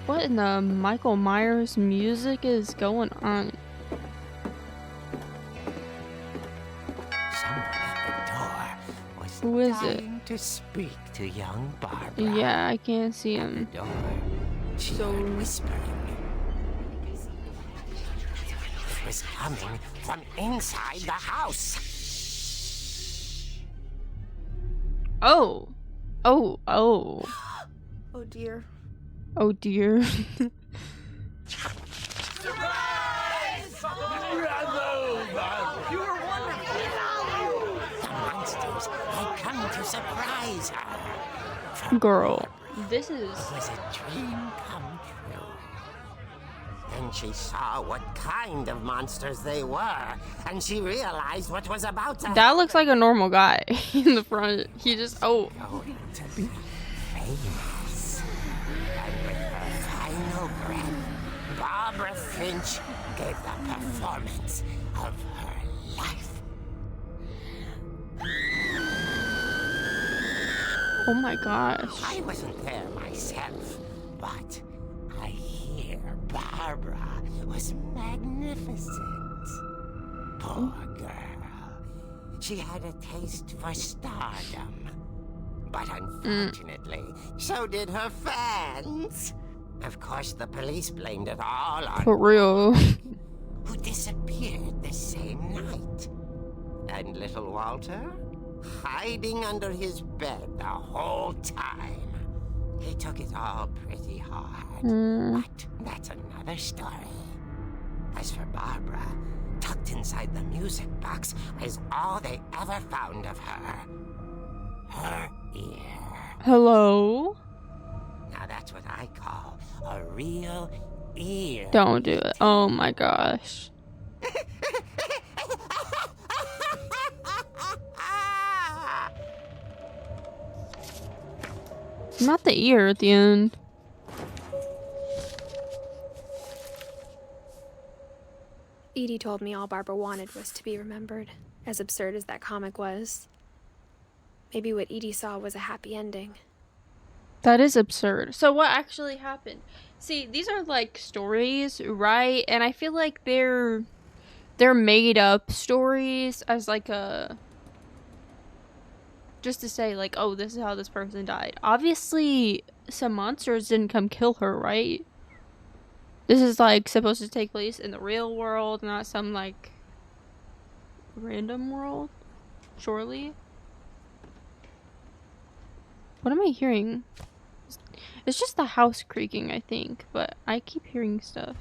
[SPEAKER 1] What in the Michael Myers music is going on?
[SPEAKER 5] Someone at the door was
[SPEAKER 1] Who is it?
[SPEAKER 5] dying to speak to young Barbara.
[SPEAKER 1] Yeah, I can't see him.
[SPEAKER 5] Door. She heard whispering. It was coming from inside the house.
[SPEAKER 1] Oh. Oh, oh.
[SPEAKER 8] Oh dear.
[SPEAKER 1] Oh dear.
[SPEAKER 5] The monsters had come to surprise her.
[SPEAKER 1] Girl, this is...
[SPEAKER 5] It was a dream come true. Then she saw what kind of monsters they were, and she realized what was about to
[SPEAKER 1] That looks like a normal guy in the front. He just... Oh.
[SPEAKER 5] going to be famous. And with her final breath, Barbara Finch gave the performance of her life.
[SPEAKER 1] Oh my gosh.
[SPEAKER 5] I wasn't there myself, but I hear Barbara was magnificent. Poor girl. She had a taste for stardom. But unfortunately, so did her fans. Of course, the police blamed it all on
[SPEAKER 1] For real.
[SPEAKER 5] who disappeared the same night. And little Walter? Hiding under his bed the whole time. He took it all pretty hard. But that's another story. As for Barbara, tucked inside the music box was all they ever found of her. Her ear.
[SPEAKER 1] Hello?
[SPEAKER 5] Now that's what I call a real ear.
[SPEAKER 1] Don't do it. Oh my gosh. Not the ear at the end.
[SPEAKER 2] Edie told me all Barbara wanted was to be remembered, as absurd as that comic was. Maybe what Edie saw was a happy ending.
[SPEAKER 1] That is absurd. So what actually happened? See, these are like stories, right? And I feel like they're made up stories as like a... just to say like, oh, this is how this person died. Obviously, some monsters didn't come kill her, right? This is like supposed to take place in the real world, not some like random world, surely. What am I hearing? It's just the house creaking, I think, but I keep hearing stuff.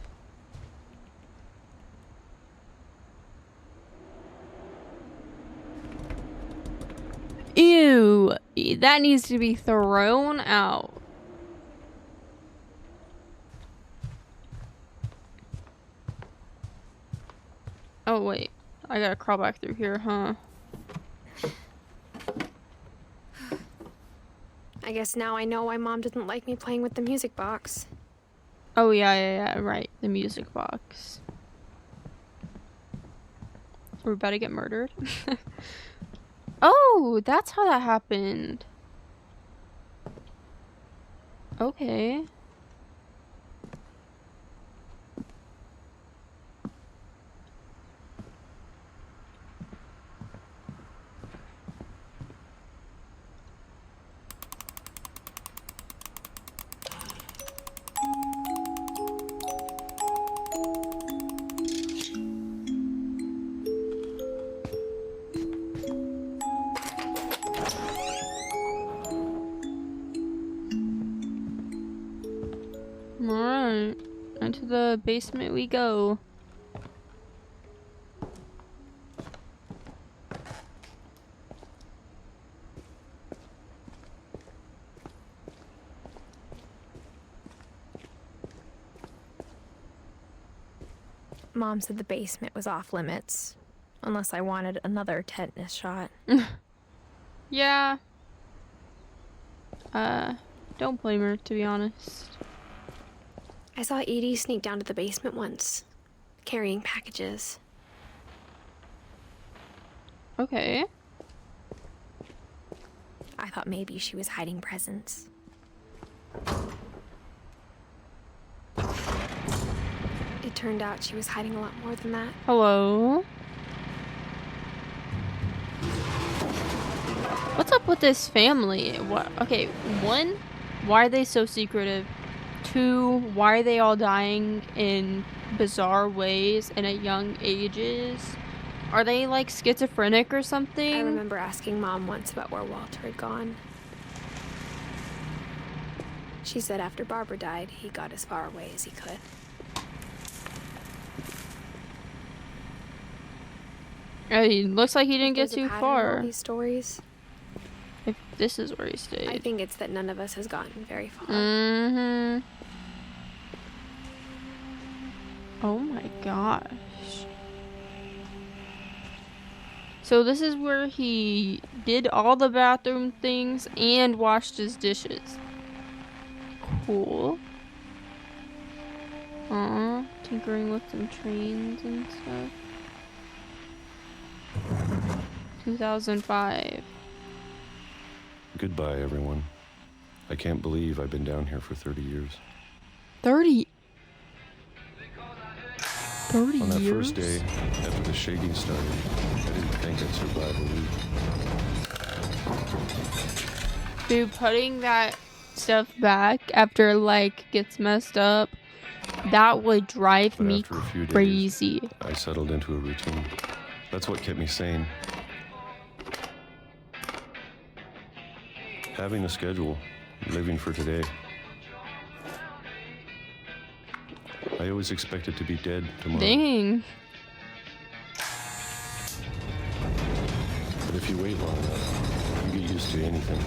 [SPEAKER 1] Ew, that needs to be thrown out. Oh wait, I gotta crawl back through here, huh?
[SPEAKER 2] I guess now I know why Mom didn't like me playing with the music box.
[SPEAKER 1] Oh yeah, right, the music box. We're about to get murdered. Oh, that's how that happened. Okay. Down to the basement we go.
[SPEAKER 2] Mom said the basement was off limits, unless I wanted another tetanus shot.
[SPEAKER 1] Yeah. Don't blame her, to be honest.
[SPEAKER 2] I saw Edie sneak down to the basement once, carrying packages.
[SPEAKER 1] Okay.
[SPEAKER 2] I thought maybe she was hiding presents. It turned out she was hiding a lot more than that.
[SPEAKER 1] Hello? What's up with this family? What? Okay, one, why are they so secretive? Two, why are they all dying in bizarre ways and at young ages? Are they like schizophrenic or something?
[SPEAKER 2] I remember asking Mom once about where Walter had gone. She said after Barbara died, he got as far away as he could.
[SPEAKER 1] It looks like he didn't get
[SPEAKER 2] There's a
[SPEAKER 1] too
[SPEAKER 2] pattern in all
[SPEAKER 1] far.
[SPEAKER 2] these stories.
[SPEAKER 1] If this is where he stayed.
[SPEAKER 2] I think it's that none of us has gotten very far.
[SPEAKER 1] Mm-hmm. Oh my gosh. So this is where he did all the bathroom things and washed his dishes. Cool. Tinkering with some trains and stuff. 2005.
[SPEAKER 9] Goodbye, everyone. I can't believe I've been down here for 30 years.
[SPEAKER 1] 30
[SPEAKER 9] On that
[SPEAKER 1] years?
[SPEAKER 9] first day, after the shaking started, I didn't think I'd survive a week.
[SPEAKER 1] Dude, putting that stuff back after, like, gets messed up, that would drive
[SPEAKER 9] But
[SPEAKER 1] me
[SPEAKER 9] after a few
[SPEAKER 1] crazy.
[SPEAKER 9] days, I settled into a routine. That's what kept me sane. Having a schedule, living for today. I always expected to be dead tomorrow.
[SPEAKER 1] Dang.
[SPEAKER 9] But if you wait long enough, you get used to anything.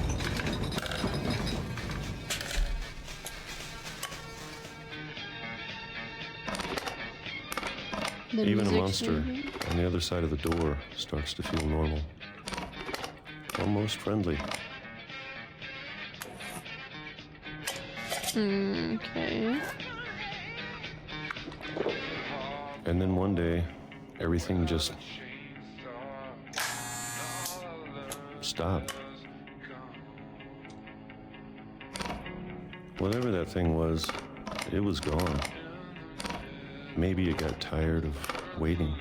[SPEAKER 9] Even a monster on the other side of the door starts to feel normal. Almost friendly.
[SPEAKER 1] Okay.
[SPEAKER 9] And then one day, everything just stopped. Whatever that thing was, it was gone. Maybe it got tired of waiting.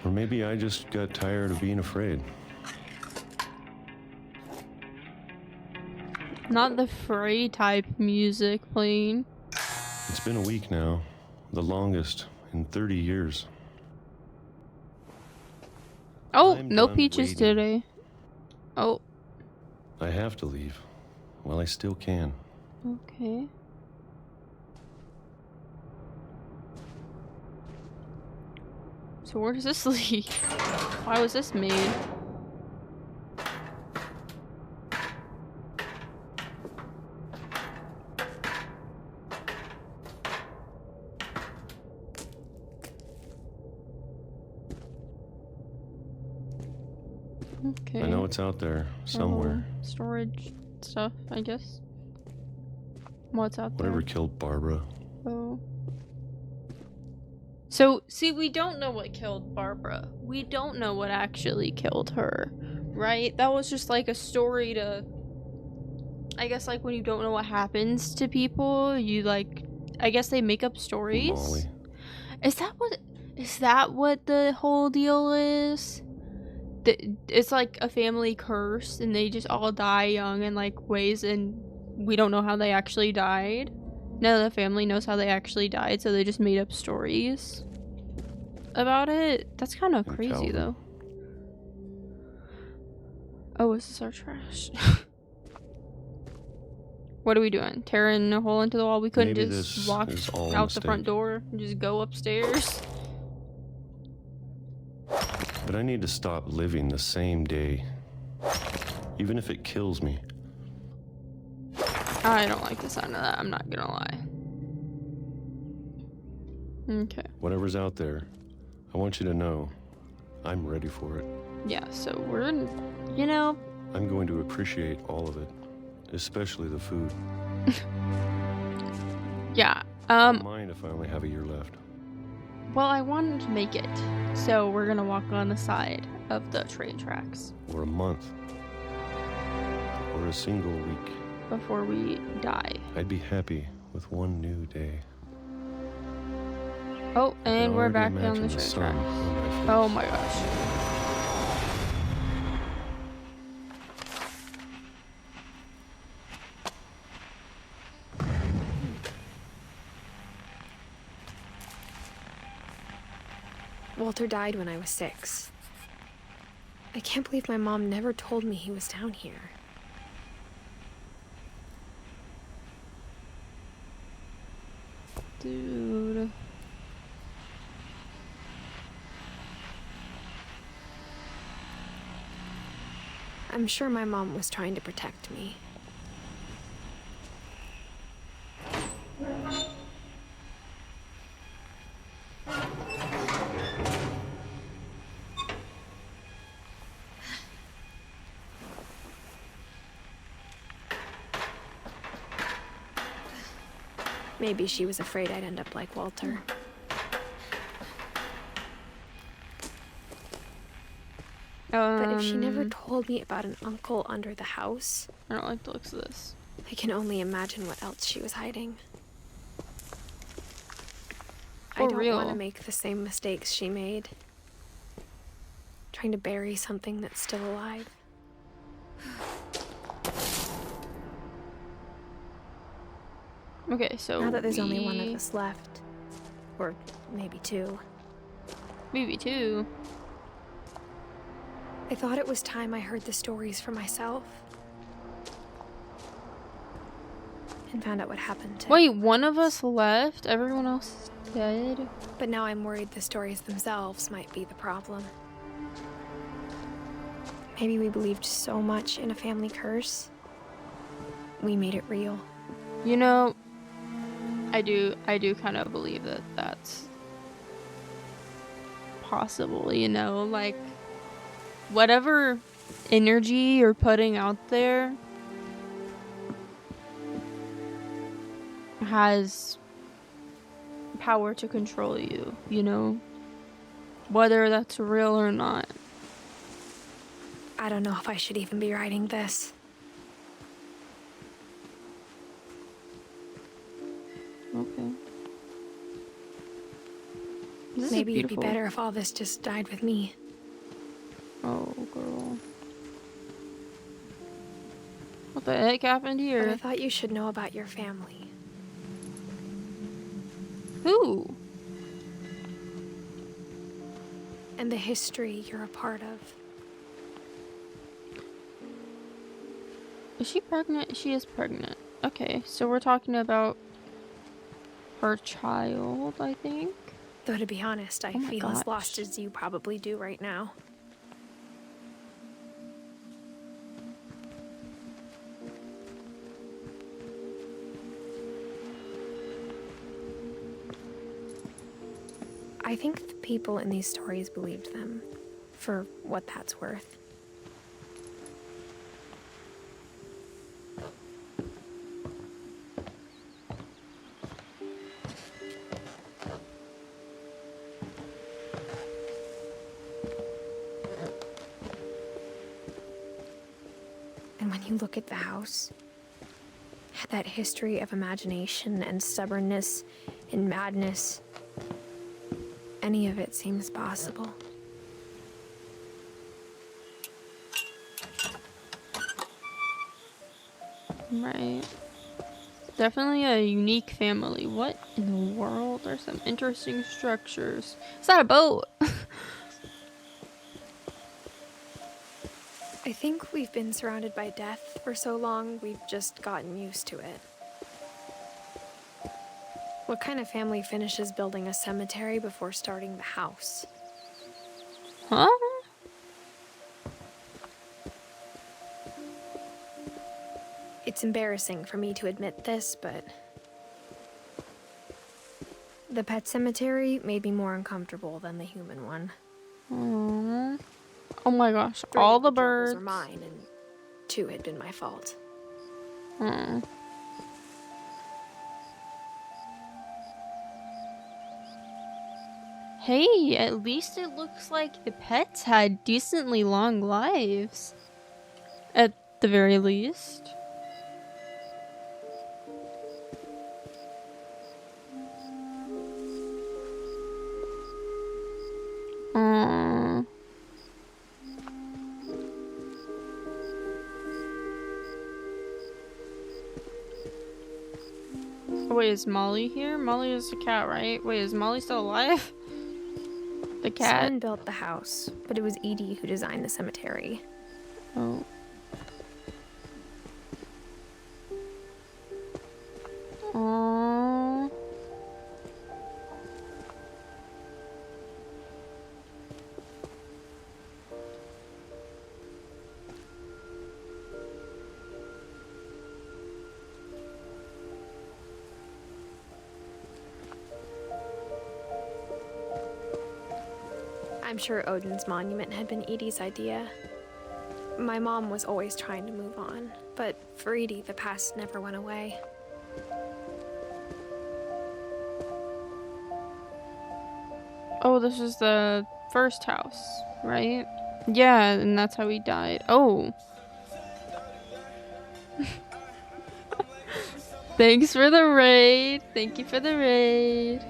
[SPEAKER 9] Or maybe I just got tired of being afraid.
[SPEAKER 1] Not the fray type music playing.
[SPEAKER 9] It's been a week now, the longest in 30 years.
[SPEAKER 1] Oh,
[SPEAKER 9] I'm
[SPEAKER 1] no
[SPEAKER 9] done
[SPEAKER 1] peaches
[SPEAKER 9] waiting.
[SPEAKER 1] today. Oh,
[SPEAKER 9] I have to leave while I still can.
[SPEAKER 1] okay. So where does this lead? Why was this made? Okay.
[SPEAKER 9] I know it's out there somewhere.
[SPEAKER 1] Storage stuff, I guess. What's out
[SPEAKER 9] Whatever
[SPEAKER 1] there?
[SPEAKER 9] killed Barbara.
[SPEAKER 1] Oh. So, see, we don't know what killed Barbara. We don't know what actually killed her, right? That was just like a story to... I guess, like, when you don't know what happens to people, you, like... I guess they make up stories?
[SPEAKER 9] Molly.
[SPEAKER 1] Is that what the whole deal is? It's like a family curse, and they just all die young in, like, ways, and we don't know how they actually died. None of the family knows how they actually died, so they just made up stories about it. That's kind of crazy,
[SPEAKER 9] Calvin.
[SPEAKER 1] though. Oh, is this our trash? What are we doing? Tearing a hole into the wall? We couldn't
[SPEAKER 9] Maybe
[SPEAKER 1] just
[SPEAKER 9] this
[SPEAKER 1] walk
[SPEAKER 9] is all a
[SPEAKER 1] out the front
[SPEAKER 9] mistake.
[SPEAKER 1] door and just go upstairs.
[SPEAKER 9] But I need to stop living the same day. Even if it kills me.
[SPEAKER 1] I don't like the sound of that, I'm not gonna lie. Okay.
[SPEAKER 9] Whatever's out there, I want you to know I'm ready for it.
[SPEAKER 1] Yeah, so we're, you know...
[SPEAKER 9] I'm going to appreciate all of it, especially the food.
[SPEAKER 1] Yeah,
[SPEAKER 9] I don't mind if I only have a year left.
[SPEAKER 1] well, I wanted to make it, so we're gonna walk on the side of the train tracks.
[SPEAKER 9] Or a month. Or a single week.
[SPEAKER 1] Before we die.
[SPEAKER 9] I'd be happy with one new day.
[SPEAKER 1] Oh,
[SPEAKER 9] I can
[SPEAKER 1] and we're
[SPEAKER 9] already
[SPEAKER 1] back down
[SPEAKER 9] imagine
[SPEAKER 1] the
[SPEAKER 9] the
[SPEAKER 1] train
[SPEAKER 9] sun
[SPEAKER 1] tracks.
[SPEAKER 9] on my face.
[SPEAKER 1] Oh my gosh.
[SPEAKER 2] Walter died when I was 6. I can't believe my mom never told me he was down here.
[SPEAKER 1] Dude.
[SPEAKER 2] I'm sure my mom was trying to protect me. Maybe she was afraid I'd end up like Walter. But if she never told me about an uncle under the house...
[SPEAKER 1] I don't like the looks of this.
[SPEAKER 2] I can only imagine what else she was hiding. I don't want to make the same mistakes she made. Trying to bury something that's still alive.
[SPEAKER 1] Okay, so
[SPEAKER 2] now that there's only one of us left. Or maybe 2.
[SPEAKER 1] Maybe 2.
[SPEAKER 2] I thought it was time I heard the stories for myself. And found out what happened to...
[SPEAKER 1] Wait, one of us left? Everyone else is dead?
[SPEAKER 2] But now I'm worried the stories themselves might be the problem. Maybe we believed so much in a family curse. We made it real.
[SPEAKER 1] You know, I do kind of believe that that's possible, you know, like whatever energy you're putting out there has power to control you, you know, whether that's real or not.
[SPEAKER 2] I don't know if I should even be writing this.
[SPEAKER 1] Okay.
[SPEAKER 2] Maybe it'd be better if all this just died with me.
[SPEAKER 1] Oh, girl. What the heck happened here?
[SPEAKER 2] But I thought you should know about your family.
[SPEAKER 1] Who?
[SPEAKER 2] And the history you're a part of.
[SPEAKER 1] Is she pregnant? She is pregnant. Okay, so we're talking about her child, I think.
[SPEAKER 2] Though to be honest, I feel as lost as you probably do right now. I think the people in these stories believed them, for what that's worth. And when you look at the house, that history of imagination and stubbornness and madness, any of it seems possible.
[SPEAKER 1] Right. Definitely a unique family. What in the world? There's some interesting structures. Is that a boat?
[SPEAKER 2] I I think we've been surrounded by death for so long, we've just gotten used to it. What kind of family finishes building a cemetery before starting the house?
[SPEAKER 1] Huh?
[SPEAKER 2] It's embarrassing for me to admit this, but the pet cemetery made me more uncomfortable than the human one.
[SPEAKER 1] Aww. Oh my gosh,
[SPEAKER 2] 3
[SPEAKER 1] all
[SPEAKER 2] of
[SPEAKER 1] the
[SPEAKER 2] troubles
[SPEAKER 1] birds.
[SPEAKER 2] are mine, and 2 had been my fault.
[SPEAKER 1] Aw. Hey, at least it looks like the pets had decently long lives. At the very least. Aww. Oh, wait, is Molly here? Molly is a cat, right? Wait, is Molly still alive? The cat?
[SPEAKER 2] Sven built the house, but it was Edie who designed the cemetery.
[SPEAKER 1] Oh. Aww.
[SPEAKER 2] I'm sure Odin's monument had been Edie's idea. My mom was always trying to move on, but for Edie, the past never went away.
[SPEAKER 1] Oh, this is the first house, right? Yeah, and that's how he died. Oh. Thanks for the raid. Thank you for the raid.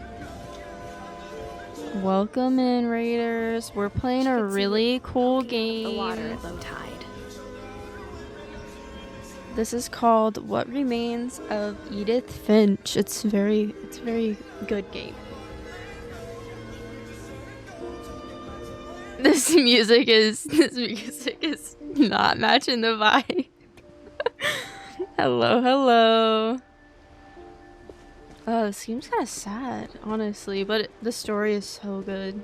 [SPEAKER 1] Welcome in, raiders. We're playing a really cool game.
[SPEAKER 2] The water at low tide.
[SPEAKER 1] This is called What Remains of Edith Finch. It's a very good game. This music is not matching the vibe. Hello. Oh, this game's kind of sad, honestly, but the story is so good.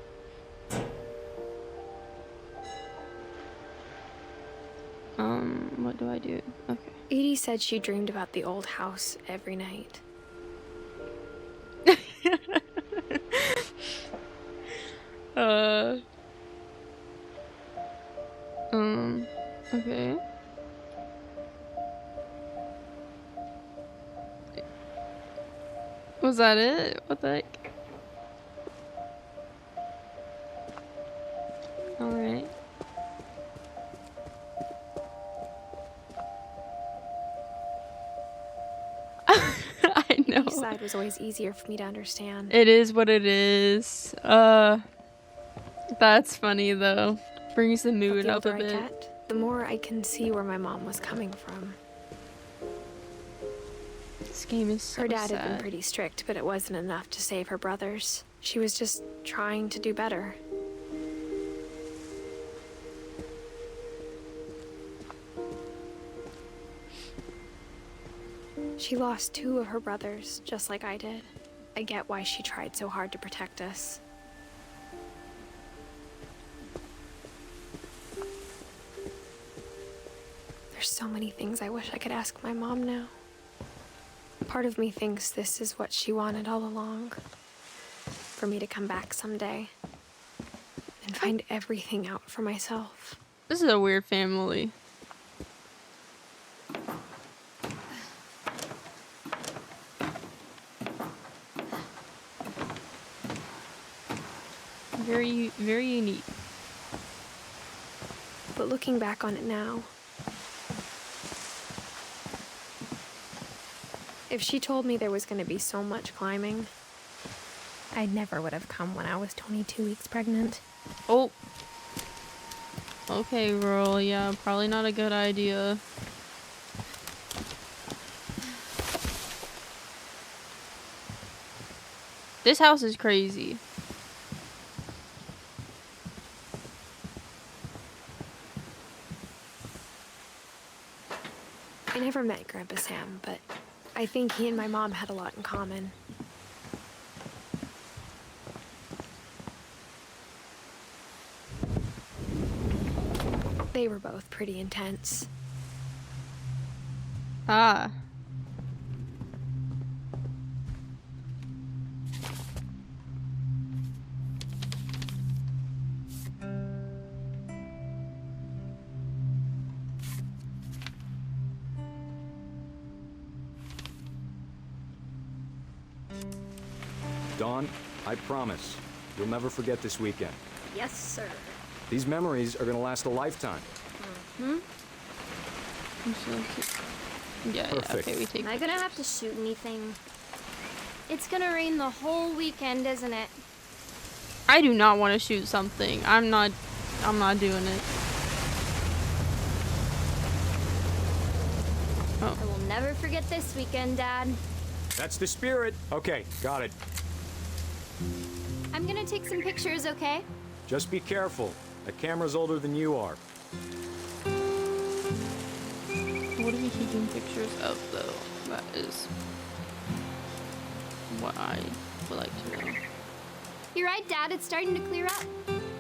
[SPEAKER 1] What do I do? Okay.
[SPEAKER 2] Edie said she dreamed about the old house every night.
[SPEAKER 1] Okay. Was that it? What the heck? Alright. I know.
[SPEAKER 2] Each side was always easier for me to understand.
[SPEAKER 1] It is what it is. That's funny though. Brings the mood up a bit.
[SPEAKER 2] The older I get, the more I can see where my mom was coming from.
[SPEAKER 1] This game is so
[SPEAKER 2] Her dad
[SPEAKER 1] sad.
[SPEAKER 2] had been pretty strict, but it wasn't enough to save her brothers. She was just trying to do better. She lost 2 of her brothers, just like I did. I get why she tried so hard to protect us. There's so many things I wish I could ask my mom now. Part of me thinks this is what she wanted all along. For me to come back someday and find everything out for myself.
[SPEAKER 1] This is a weird family. Very unique.
[SPEAKER 2] But looking back on it now, if she told me there was going to be so much climbing, I never would have come when I was 22 weeks pregnant.
[SPEAKER 1] Oh. Okay, girl. Yeah, probably not a good idea. This house is crazy.
[SPEAKER 2] I never met Grandpa Sam, but I think he and my mom had a lot in common. They were both pretty intense.
[SPEAKER 1] Ah.
[SPEAKER 10] Dawn, I promise, you'll never forget this weekend.
[SPEAKER 2] Yes, sir.
[SPEAKER 10] These memories are gonna last a lifetime.
[SPEAKER 1] Yeah,
[SPEAKER 10] Perfect.
[SPEAKER 1] okay, we take
[SPEAKER 11] Am I gonna have to shoot anything? It's gonna rain the whole weekend, isn't it?
[SPEAKER 1] I do not want to shoot something. I'm not doing it. Oh.
[SPEAKER 11] I will never forget this weekend, Dad.
[SPEAKER 10] That's the spirit. Okay, got it.
[SPEAKER 11] I'm gonna take some pictures, okay?
[SPEAKER 10] Just be careful. That camera's older than you are.
[SPEAKER 1] What are we taking pictures of, though? That is what I would like to know.
[SPEAKER 11] You're right, Dad. It's starting to clear up.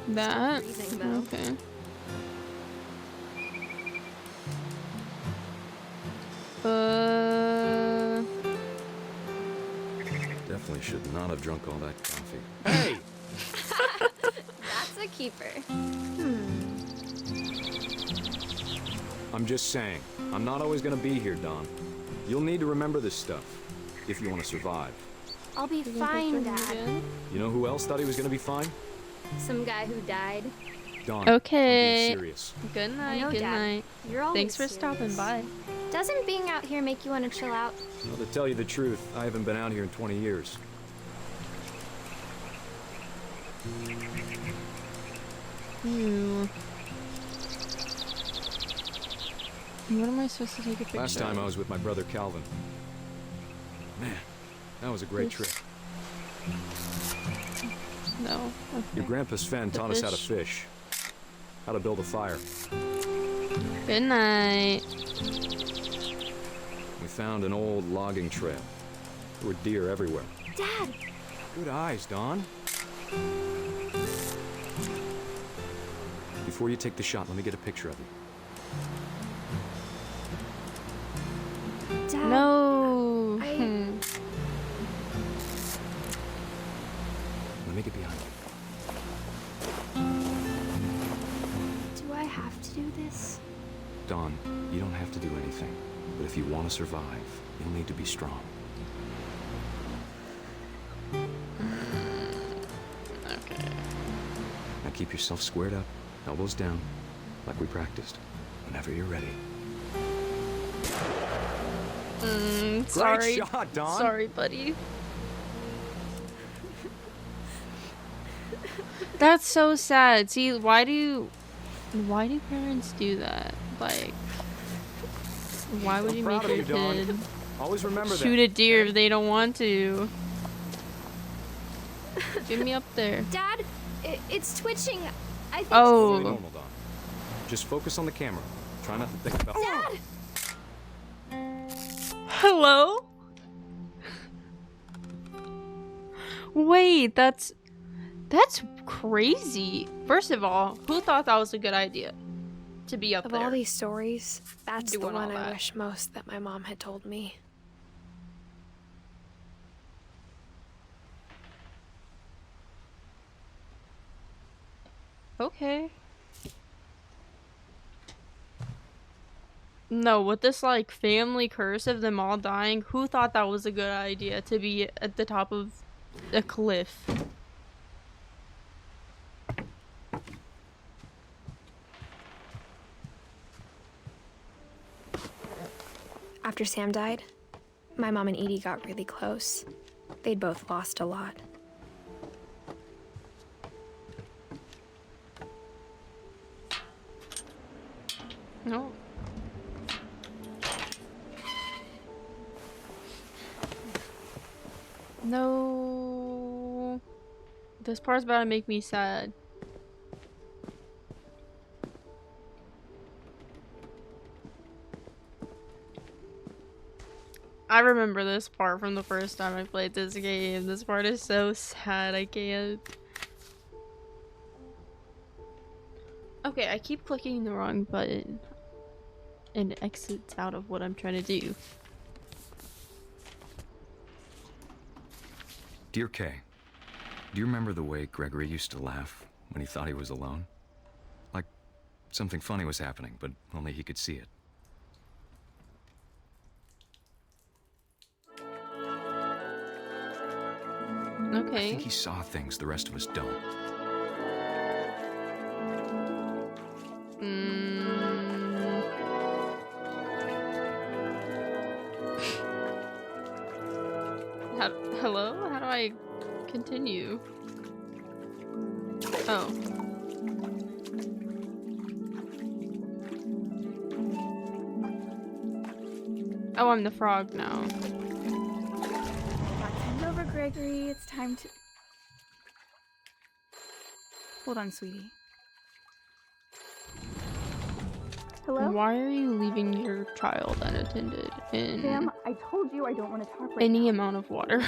[SPEAKER 1] That?
[SPEAKER 11] Still freezing, though.
[SPEAKER 1] Okay.
[SPEAKER 9] Definitely should not have drunk all that coffee.
[SPEAKER 10] Hey!
[SPEAKER 11] That's a keeper.
[SPEAKER 10] I'm just saying, I'm not always gonna be here, Dawn. You'll need to remember this stuff, if you want to survive.
[SPEAKER 11] I'll be fine, Dad.
[SPEAKER 10] You know who else thought he was gonna be fine?
[SPEAKER 11] Some guy who died.
[SPEAKER 10] Dawn,
[SPEAKER 1] Okay.
[SPEAKER 10] I'm being serious.
[SPEAKER 1] Good
[SPEAKER 11] I
[SPEAKER 1] night.
[SPEAKER 11] know,
[SPEAKER 1] Good
[SPEAKER 11] Dad.
[SPEAKER 1] night.
[SPEAKER 11] You're always
[SPEAKER 1] Thanks for stopping
[SPEAKER 11] serious.
[SPEAKER 1] by.
[SPEAKER 11] Doesn't being out here make you want to chill out?
[SPEAKER 10] Well, to tell you the truth, I haven't been out here in 20 years.
[SPEAKER 1] What am I supposed to take a picture
[SPEAKER 10] Last time
[SPEAKER 1] of?
[SPEAKER 10] I was with my brother Calvin. Man, that was a great trip.
[SPEAKER 1] No. Okay.
[SPEAKER 10] Your grandpa Sven
[SPEAKER 1] The
[SPEAKER 10] taught us how to
[SPEAKER 1] fish.
[SPEAKER 10] fish, how to build a fire.
[SPEAKER 1] Good night.
[SPEAKER 10] We found an old logging trail. There were deer everywhere.
[SPEAKER 11] Dad!
[SPEAKER 10] Good eyes, Dawn. Before you take the shot, let me get a picture of you.
[SPEAKER 11] Dad!
[SPEAKER 1] No.
[SPEAKER 10] Let me get behind you.
[SPEAKER 11] Do I have to do this?
[SPEAKER 10] Dawn, you don't have to do anything. But if you want to survive, you'll need to be strong.
[SPEAKER 1] Okay.
[SPEAKER 10] Now keep yourself squared up, elbows down, like we practiced. Whenever you're ready.
[SPEAKER 1] Sorry.
[SPEAKER 10] Great shot, Dawn.
[SPEAKER 1] Sorry, buddy. That's so sad. See, why do parents do that? Like, why would
[SPEAKER 10] I'm
[SPEAKER 1] you
[SPEAKER 10] proud
[SPEAKER 1] make
[SPEAKER 10] of
[SPEAKER 1] your
[SPEAKER 10] you, Dawn.
[SPEAKER 1] kid
[SPEAKER 10] Always remember
[SPEAKER 1] shoot
[SPEAKER 10] that.
[SPEAKER 1] a deer if they don't want to? Get me up there.
[SPEAKER 11] Dad, it's twitching. I think.
[SPEAKER 1] Oh.
[SPEAKER 10] Totally normal, Dawn. Just focus on the camera. Try not to think about.
[SPEAKER 11] Dad!
[SPEAKER 1] Hello? Wait, that's crazy. First of all, who thought that was a good idea? To be up
[SPEAKER 2] Of
[SPEAKER 1] there.
[SPEAKER 2] all these stories, that's the
[SPEAKER 1] Doing all
[SPEAKER 2] one I
[SPEAKER 1] that.
[SPEAKER 2] wish most that my mom had told me.
[SPEAKER 1] Okay. No, with this like family curse of them all dying, who thought that was a good idea to be at the top of a cliff?
[SPEAKER 2] After Sam died, my mom and Edie got really close. They'd both lost a lot.
[SPEAKER 1] No. No. This part's about to make me sad. I remember this part from the first time I played this game. This part is so sad, I can't. Okay, I keep clicking the wrong button. And it exits out of what I'm trying to do.
[SPEAKER 10] Dear Kay, do you remember the way Gregory used to laugh when he thought he was alone? Like something funny was happening, but only he could see it.
[SPEAKER 1] Okay.
[SPEAKER 10] I think he saw things the rest of us don't.
[SPEAKER 1] Hello? How do I continue? Oh. Oh, I'm the frog now.
[SPEAKER 8] Hand over, Gregory. It's time to... Hold on, sweetie. Hello?
[SPEAKER 1] Why are you leaving your child unattended in
[SPEAKER 8] Sam, I told you I don't want to talk right
[SPEAKER 1] any
[SPEAKER 8] now.
[SPEAKER 1] amount of water?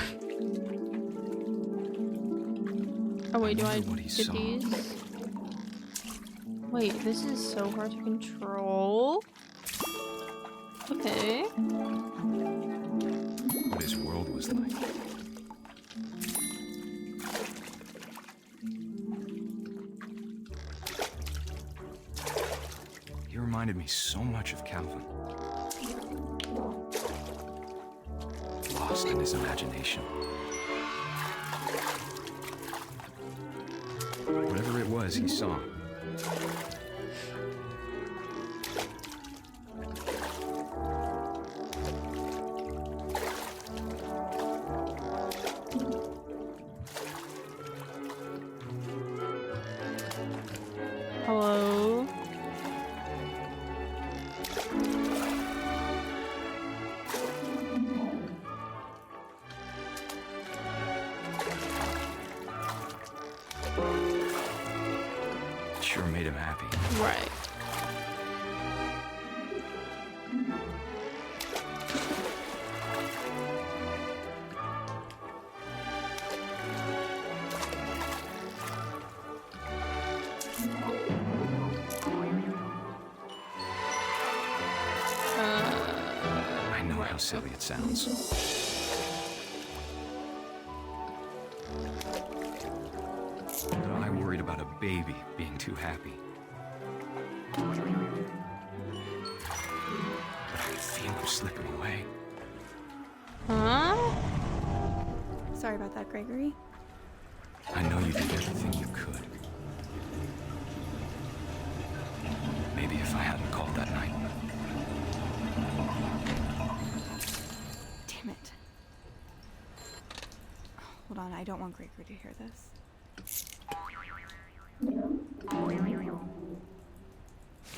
[SPEAKER 1] Oh wait, do I get these? Wait, this is so hard to control. Okay.
[SPEAKER 10] What his world was like. He reminded me so much of Calvin. Lost in his imagination. Whatever it was, he saw.
[SPEAKER 1] Hello?
[SPEAKER 10] Sure made him happy.
[SPEAKER 1] Right.
[SPEAKER 10] I know how silly it sounds. But I worried about a baby being too happy. But I could feel him slipping away.
[SPEAKER 1] Huh?
[SPEAKER 8] Sorry about that, Gregory.
[SPEAKER 10] I know you did everything you could. Maybe if I hadn't called that night.
[SPEAKER 8] Damn it. Hold on, I don't want Gregory to hear this.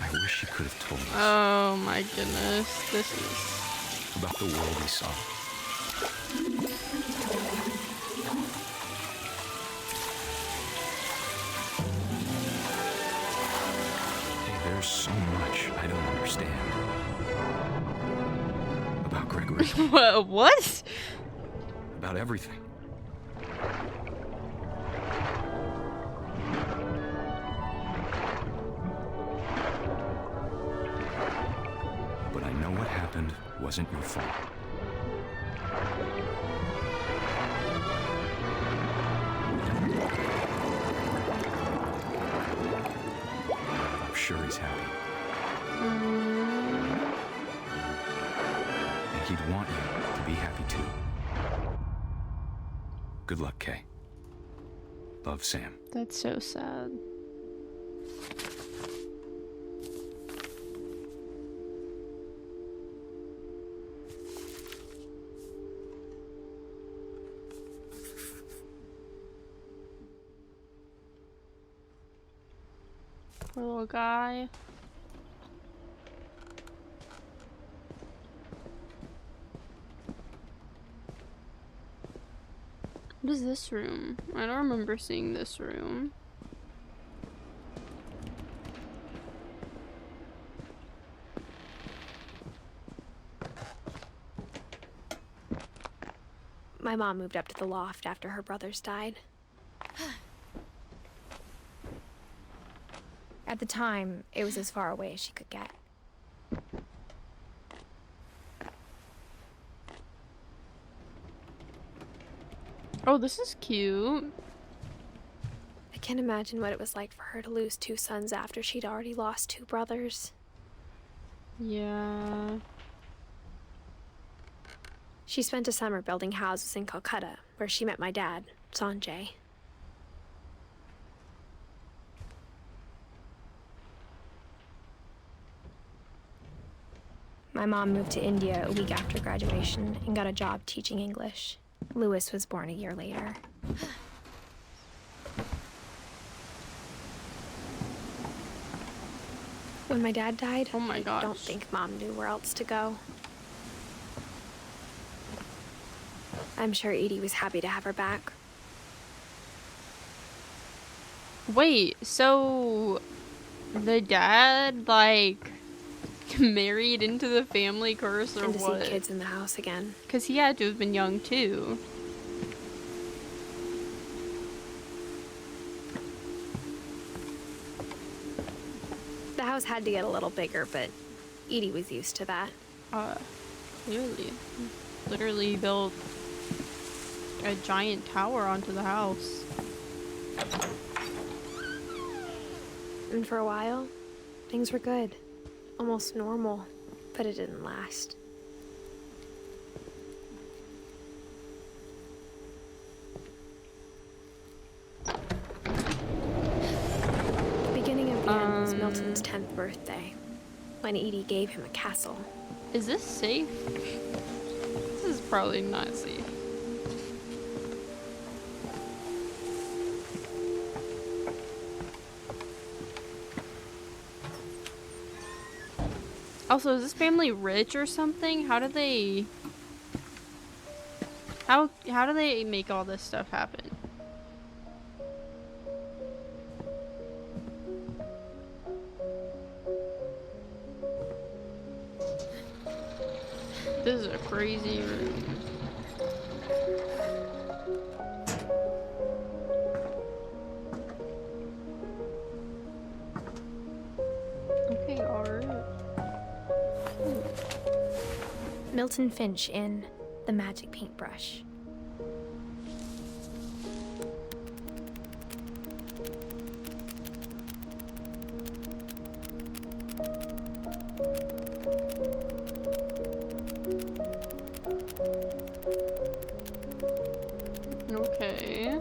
[SPEAKER 10] I wish you could have told us
[SPEAKER 1] Oh my goodness. This is...
[SPEAKER 10] about the world he saw. Hey, there's so much I don't understand about Gregory.
[SPEAKER 1] What?
[SPEAKER 10] About everything. But I know what happened wasn't your fault. I'm sure he's happy. And he'd want you to be happy too. Good luck, Kay. Love, Sam.
[SPEAKER 1] That's so sad. Poor little guy. What is this room? I don't remember seeing this room.
[SPEAKER 2] My mom moved up to the loft after her brothers died. At the time, it was as far away as she could get.
[SPEAKER 1] Oh, this is cute.
[SPEAKER 2] I can't imagine what it was like for her to lose 2 sons after she'd already lost 2 brothers.
[SPEAKER 1] Yeah.
[SPEAKER 2] She spent a summer building houses in Calcutta, where she met my dad, Sanjay. My mom moved to India a week after graduation and got a job teaching English. Louis was born a year later. When my dad died,
[SPEAKER 1] oh my gosh,
[SPEAKER 2] I don't think Mom knew where else to go. I'm sure Edie was happy to have her back.
[SPEAKER 1] Wait, so the dad, like, married into the family curse or
[SPEAKER 2] and to
[SPEAKER 1] what?
[SPEAKER 2] See kids in the house again.
[SPEAKER 1] Because he had to have been young too.
[SPEAKER 2] The house had to get a little bigger, but Edie was used to that.
[SPEAKER 1] Clearly. Literally built a giant tower onto the house.
[SPEAKER 2] And for a while, things were good. Almost normal, but it didn't last. The beginning of the end was Milton's 10th birthday, when Edie gave him a castle.
[SPEAKER 1] Is this safe? This is probably not safe. Also, is this family rich or something? How do they... How do they make all this stuff happen? This is a crazy room. Okay, alright.
[SPEAKER 2] Milton Finch in The Magic Paintbrush.
[SPEAKER 1] Okay.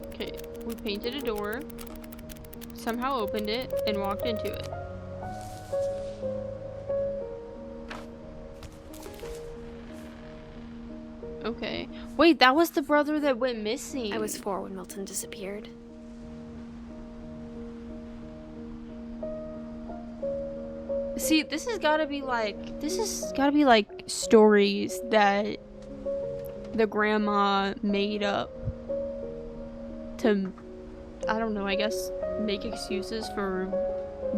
[SPEAKER 1] Okay, we painted a door, somehow opened it, and walked into it. Okay. Wait, that was the brother that went missing.
[SPEAKER 2] I was 4 when Milton disappeared.
[SPEAKER 1] See, this has gotta be like stories that the grandma made up to, I don't know, I guess make excuses for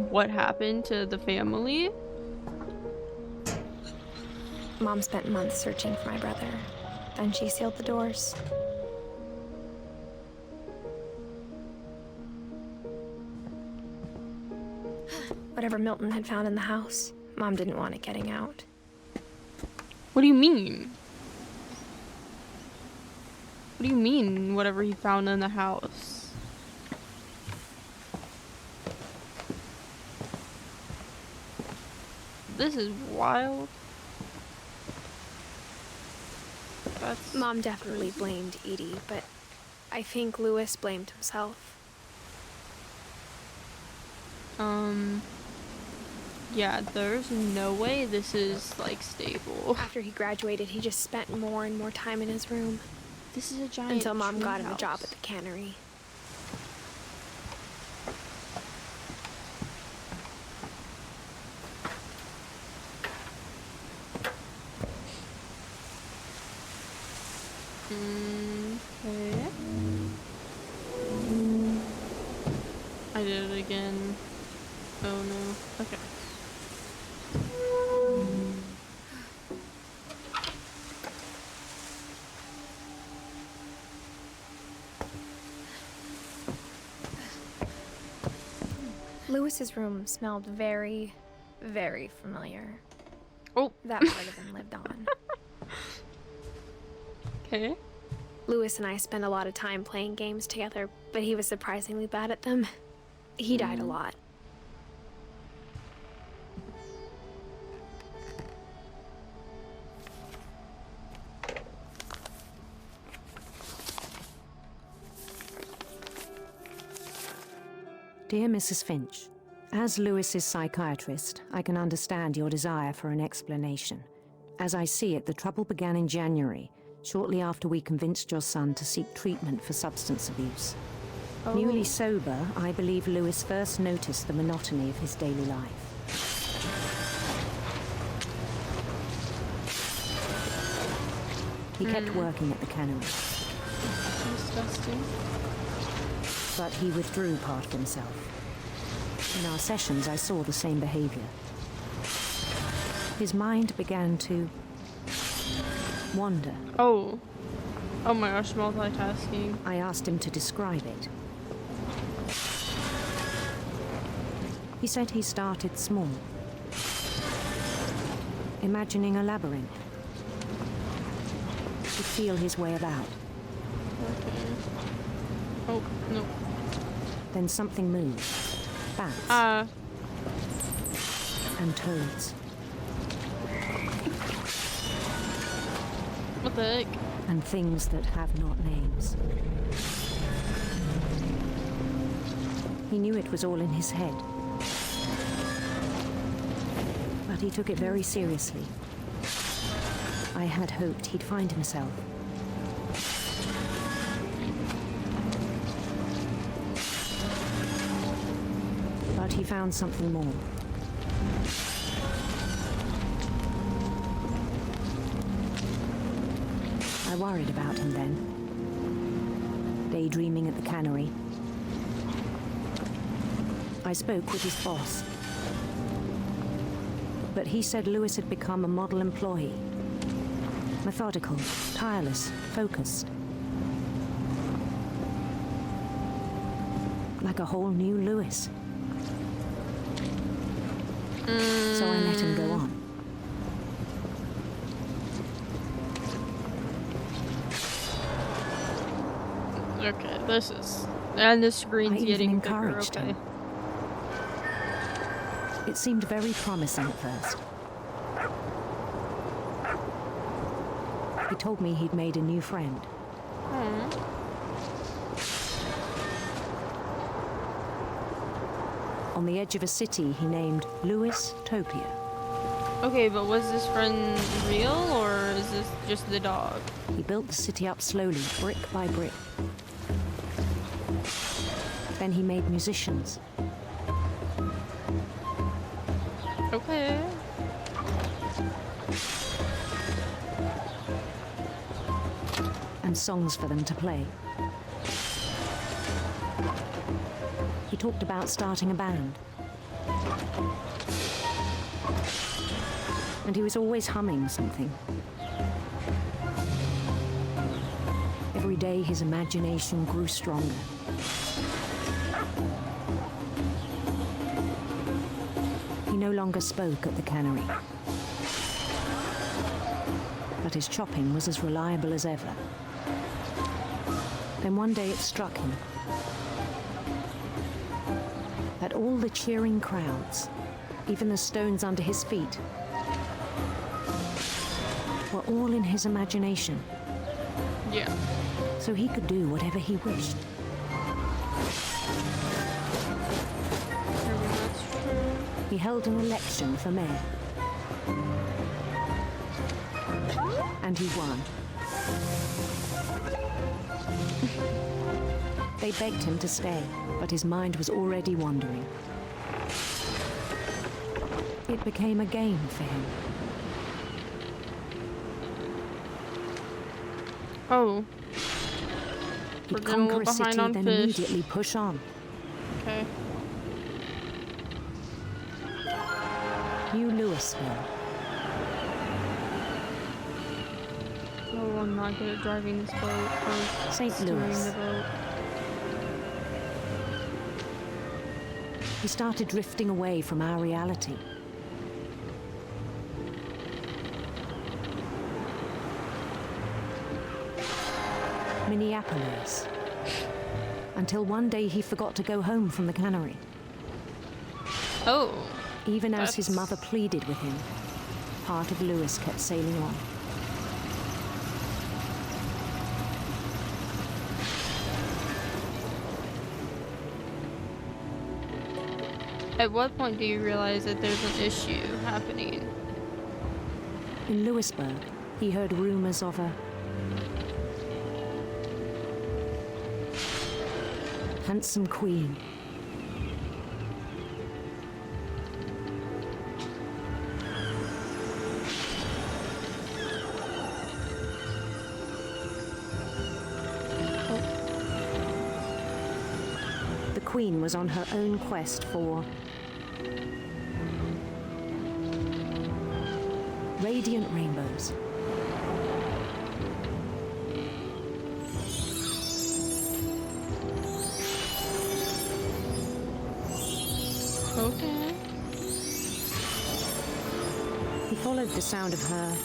[SPEAKER 1] what happened to the family.
[SPEAKER 2] Mom spent months searching for my brother. Then she sealed the doors. Whatever Milton had found in the house, Mom didn't want it getting out.
[SPEAKER 1] What do you mean? What do you mean, whatever he found in the house? This is wild.
[SPEAKER 2] Mom definitely blamed Edie, but I think Louis blamed himself.
[SPEAKER 1] Yeah, there's no way this is, like, stable.
[SPEAKER 2] After he graduated, he just spent more and more time in his room.
[SPEAKER 1] This is a giant
[SPEAKER 2] until Mom got him
[SPEAKER 1] house.
[SPEAKER 2] a job at the cannery.
[SPEAKER 1] Okay. I did it again. Oh no.
[SPEAKER 2] Lewis's room smelled very, very familiar.
[SPEAKER 1] Oh.
[SPEAKER 2] That part of him lived on.
[SPEAKER 1] Okay.
[SPEAKER 2] Lewis and I spent a lot of time playing games together, but he was surprisingly bad at them. He died a lot.
[SPEAKER 12] Dear Mrs. Finch, as Lewis's psychiatrist, I can understand your desire for an explanation. As I see it, the trouble began in January, shortly after we convinced your son to seek treatment for substance abuse.
[SPEAKER 1] Oh.
[SPEAKER 12] Newly sober, I believe Lewis first noticed the monotony of his daily life. He kept working at the cannery.
[SPEAKER 1] Disgusting.
[SPEAKER 12] But he withdrew part of himself. In our sessions, I saw the same behavior. His mind began to wander.
[SPEAKER 1] Oh. Oh my gosh, multitasking.
[SPEAKER 12] I asked him to describe it. He said he started small, imagining a labyrinth. To feel his way about.
[SPEAKER 1] Okay. Oh, no.
[SPEAKER 12] Then something moved. Bats. And toads.
[SPEAKER 1] What the heck?
[SPEAKER 12] And things that have not names. He knew it was all in his head. But he took it very seriously. I had hoped he'd find himself. But he found something more. I worried about him then, daydreaming at the cannery. I spoke with his boss. But he said Lewis had become a model employee. Methodical, tireless, focused. Like a whole new Lewis. So I let him go on.
[SPEAKER 1] Okay, this is... And the screen's getting bigger, okay.
[SPEAKER 12] Him. It seemed very promising at first. He told me he'd made a new friend. On the edge of a city he named Lewis Topia.
[SPEAKER 1] Okay, but was this friend real, or is this just the dog?
[SPEAKER 12] He built the city up slowly, brick by brick. Then he made musicians.
[SPEAKER 1] Okay.
[SPEAKER 12] And songs for them to play. He talked about starting a band. And he was always humming something. Every day his imagination grew stronger. He no longer spoke at the cannery. But his chopping was as reliable as ever. Then one day it struck him that all the cheering crowds, even the stones under his feet, were all in his imagination.
[SPEAKER 1] Yeah.
[SPEAKER 12] So he could do whatever he wished. He held an election for mayor. And he won. They begged him to stay, but his mind was already wandering. It became a game for him.
[SPEAKER 1] Oh.
[SPEAKER 12] He'd conquer a city, then
[SPEAKER 1] fish.
[SPEAKER 12] Immediately push on.
[SPEAKER 1] Okay.
[SPEAKER 12] New Louisville.
[SPEAKER 1] Oh, I'm not good at driving this boat or
[SPEAKER 12] St.
[SPEAKER 1] steering
[SPEAKER 12] Louis.
[SPEAKER 1] the boat.
[SPEAKER 12] He started drifting away from our reality. Minneapolis. Until one day he forgot to go home from the cannery.
[SPEAKER 1] Oh.
[SPEAKER 12] Even as his mother pleaded with him, part of Lewis kept sailing on.
[SPEAKER 1] At what point do you realize that there's an issue happening?
[SPEAKER 12] In Lewisburg, he heard rumors of a handsome queen. The queen was on her own quest for radiant rainbows.
[SPEAKER 1] Okay.
[SPEAKER 12] He followed the sound of her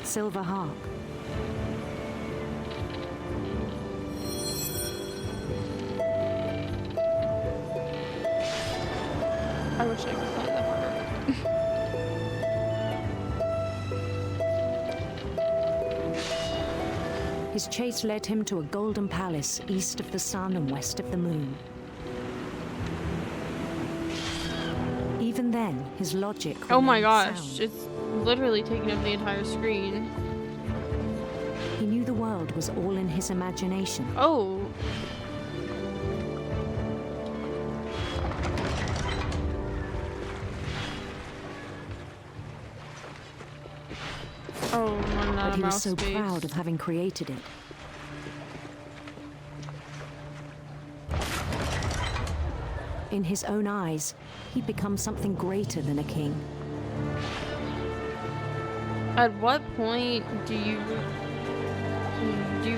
[SPEAKER 12] silver harp.
[SPEAKER 1] I wish I could play the harp.
[SPEAKER 12] His chase led him to a golden palace east of the sun and west of the moon. Even then, his logic
[SPEAKER 1] Oh my
[SPEAKER 12] remained
[SPEAKER 1] gosh,
[SPEAKER 12] sound.
[SPEAKER 1] it's literally taking up the entire screen.
[SPEAKER 12] He knew the world was all in his imagination.
[SPEAKER 1] Oh. Oh, I'm not
[SPEAKER 12] But
[SPEAKER 1] a
[SPEAKER 12] he was
[SPEAKER 1] mouse
[SPEAKER 12] so
[SPEAKER 1] space.
[SPEAKER 12] proud of having created it. In his own eyes, he'd become something greater than a king.
[SPEAKER 1] At what point do you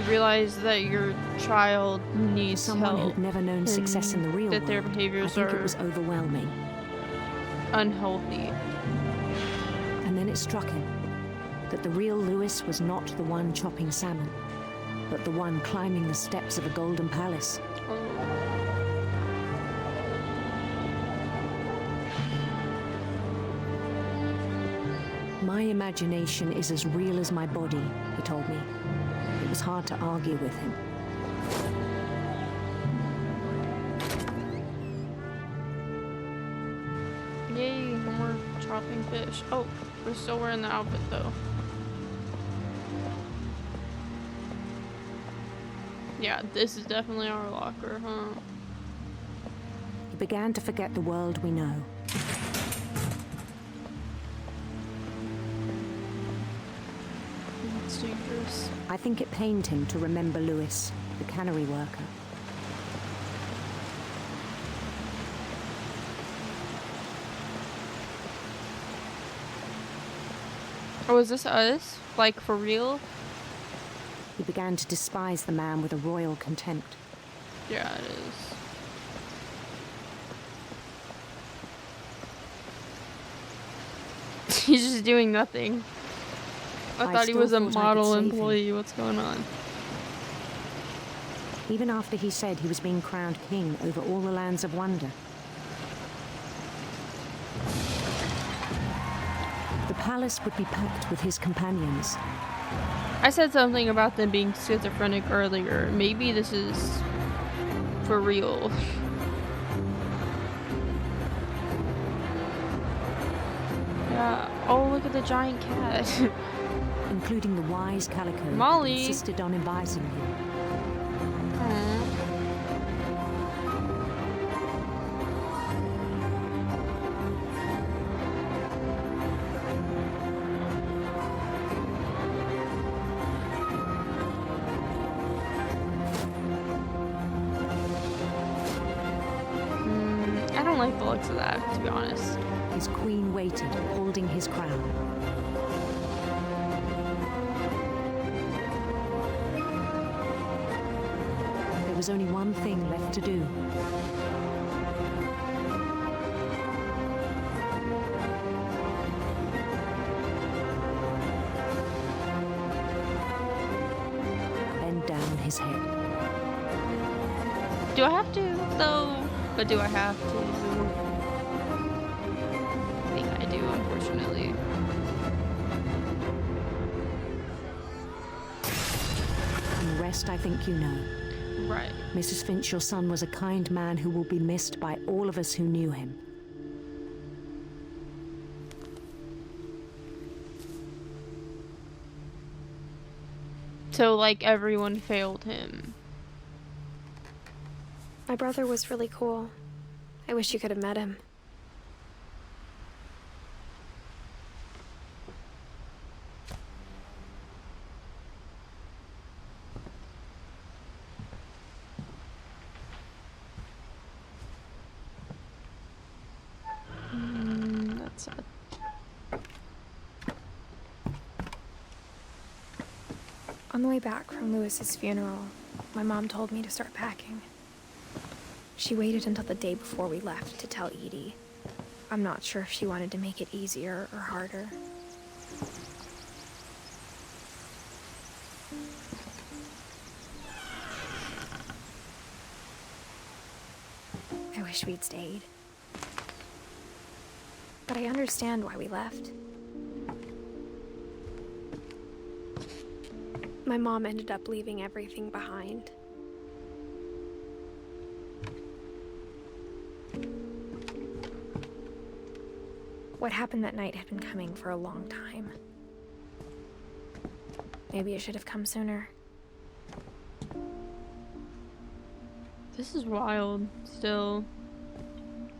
[SPEAKER 1] realize that your child needs
[SPEAKER 12] Someone
[SPEAKER 1] help?
[SPEAKER 12] who'd never known success in the real
[SPEAKER 1] that
[SPEAKER 12] world,
[SPEAKER 1] their behaviors
[SPEAKER 12] I think
[SPEAKER 1] are
[SPEAKER 12] it was overwhelming.
[SPEAKER 1] unhealthy.
[SPEAKER 12] And then it struck him that the real Lewis was not the one chopping salmon, but the one climbing the steps of a golden palace. My imagination is as real as my body, he told me. It was hard to argue with him.
[SPEAKER 1] Yay, no more chopping fish. Oh, we're still wearing the outfit though. Yeah, this is definitely our locker, huh?
[SPEAKER 12] He began to forget the world we know.
[SPEAKER 1] It's dangerous.
[SPEAKER 12] I think it pained him to remember Lewis, the cannery worker.
[SPEAKER 1] Oh, is this us? Like, for real?
[SPEAKER 12] He began to despise the man with a royal contempt.
[SPEAKER 1] Yeah, it is. He's just doing nothing. I thought he was a
[SPEAKER 12] still thought I could
[SPEAKER 1] model
[SPEAKER 12] save him.
[SPEAKER 1] employee. What's going on?
[SPEAKER 12] Even after he said he was being crowned king over all the lands of wonder. The palace would be packed with his companions.
[SPEAKER 1] I said something about them being schizophrenic earlier. Maybe this is for real. Yeah. Oh, look at the giant cat.
[SPEAKER 12] Including the wise Calico
[SPEAKER 1] Molly.
[SPEAKER 12] who insisted on inviting him.
[SPEAKER 1] I don't like the looks of that, to be honest.
[SPEAKER 12] His queen waited, holding his crown. was only one thing left to do. Bend down his head.
[SPEAKER 1] Do I have to, though? But do I have to? I think I do, unfortunately.
[SPEAKER 12] And the rest I think you know.
[SPEAKER 1] Right.
[SPEAKER 12] Mrs. Finch, your son was a kind man who will be missed by all of us who knew him.
[SPEAKER 1] So, like, everyone failed him.
[SPEAKER 2] My brother was really cool. I wish you could have met him.
[SPEAKER 1] That's sad.
[SPEAKER 2] On the way back from Lewis's funeral, my mom told me to start packing. She waited until the day before we left to tell Edie. I'm not sure if she wanted to make it easier or harder. I wish we'd stayed. But I understand why we left. My mom ended up leaving everything behind. What happened that night had been coming for a long time. Maybe it should have come sooner.
[SPEAKER 1] This is wild, still.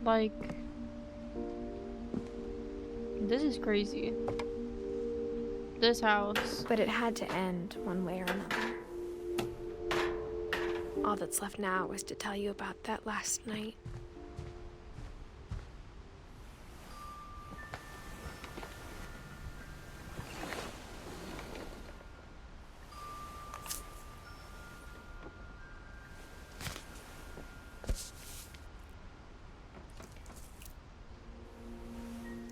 [SPEAKER 1] Like... This is crazy. This house.
[SPEAKER 2] But it had to end one way or another. All that's left now is to tell you about that last night.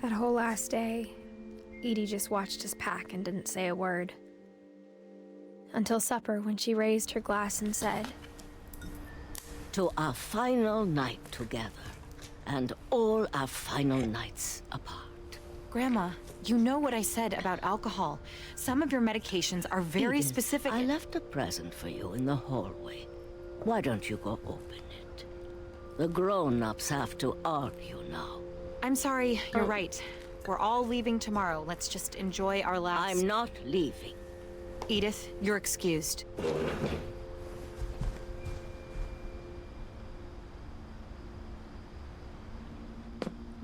[SPEAKER 2] That whole last day, Edie just watched us pack and didn't say a word. Until supper, when she raised her glass and said,
[SPEAKER 13] "To our final night together, and all our final nights apart."
[SPEAKER 14] Grandma, you know what I said about alcohol. Some of your medications are very
[SPEAKER 13] Edith,
[SPEAKER 14] specific.
[SPEAKER 13] I left a present for you in the hallway. Why don't you go open it? The grown-ups have to argue now.
[SPEAKER 14] I'm sorry, you're right. We're all leaving tomorrow. Let's just enjoy our last...
[SPEAKER 13] I'm not leaving.
[SPEAKER 14] Edith, you're excused.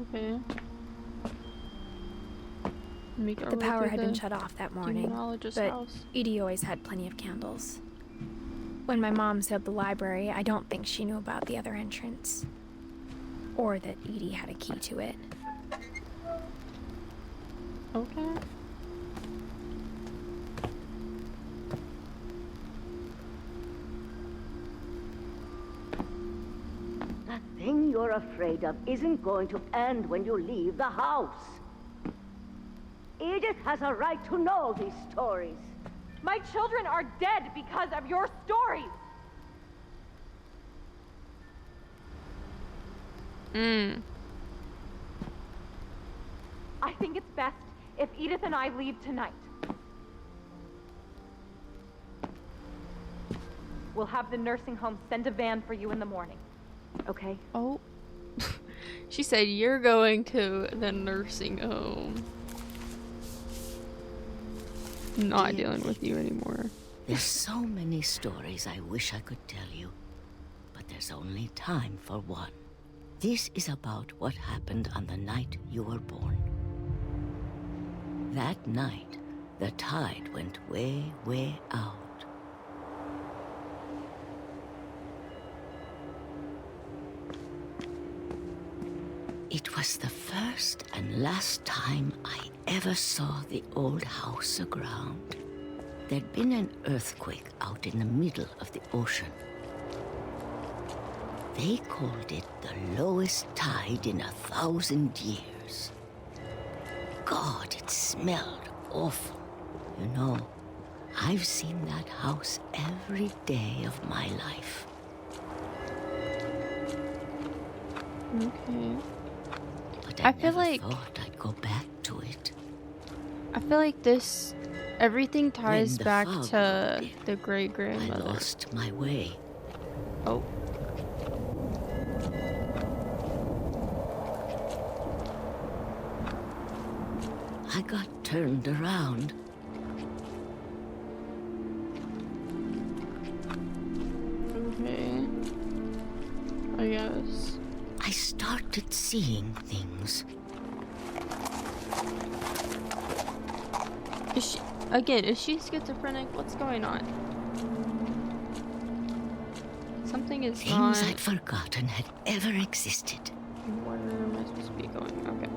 [SPEAKER 1] Okay.
[SPEAKER 2] The power had been shut off that morning, but
[SPEAKER 1] house.
[SPEAKER 2] Edie always had plenty of candles. When my mom sealed the library, I don't think she knew about the other entrance. Or that Edie had a key to it.
[SPEAKER 1] Okay.
[SPEAKER 13] That thing you're afraid of isn't going to end when you leave the house. Edith has a right to know these stories.
[SPEAKER 15] My children are dead because of your stories! I think it's best if Edith and I leave tonight. We'll have the nursing home send a van for you in the morning. Okay?
[SPEAKER 1] Oh. She said you're going to the nursing home. Not dealing with you anymore.
[SPEAKER 13] There's so many stories I wish I could tell you, but there's only time for one. This is about what happened on the night you were born. That night, the tide went way, way out. It was the first and last time I ever saw the old house aground. There'd been an earthquake out in the middle of the ocean. They called it the lowest tide in 1,000 years. God, it smelled awful. You know, I've seen that house every day of my life.
[SPEAKER 1] Okay.
[SPEAKER 13] But
[SPEAKER 1] I feel like
[SPEAKER 13] thought I'd go back to it.
[SPEAKER 1] I feel like everything ties
[SPEAKER 13] the
[SPEAKER 1] back
[SPEAKER 13] fog
[SPEAKER 1] to
[SPEAKER 13] rolled in,
[SPEAKER 1] the great grandmother.
[SPEAKER 13] I lost my way.
[SPEAKER 1] Oh.
[SPEAKER 13] I got turned around.
[SPEAKER 1] Okay. I guess.
[SPEAKER 13] I started seeing things.
[SPEAKER 1] Is she schizophrenic? What's going on? Something is
[SPEAKER 13] Things
[SPEAKER 1] not...
[SPEAKER 13] I'd forgotten had ever existed.
[SPEAKER 1] Where am I supposed to be going? Okay.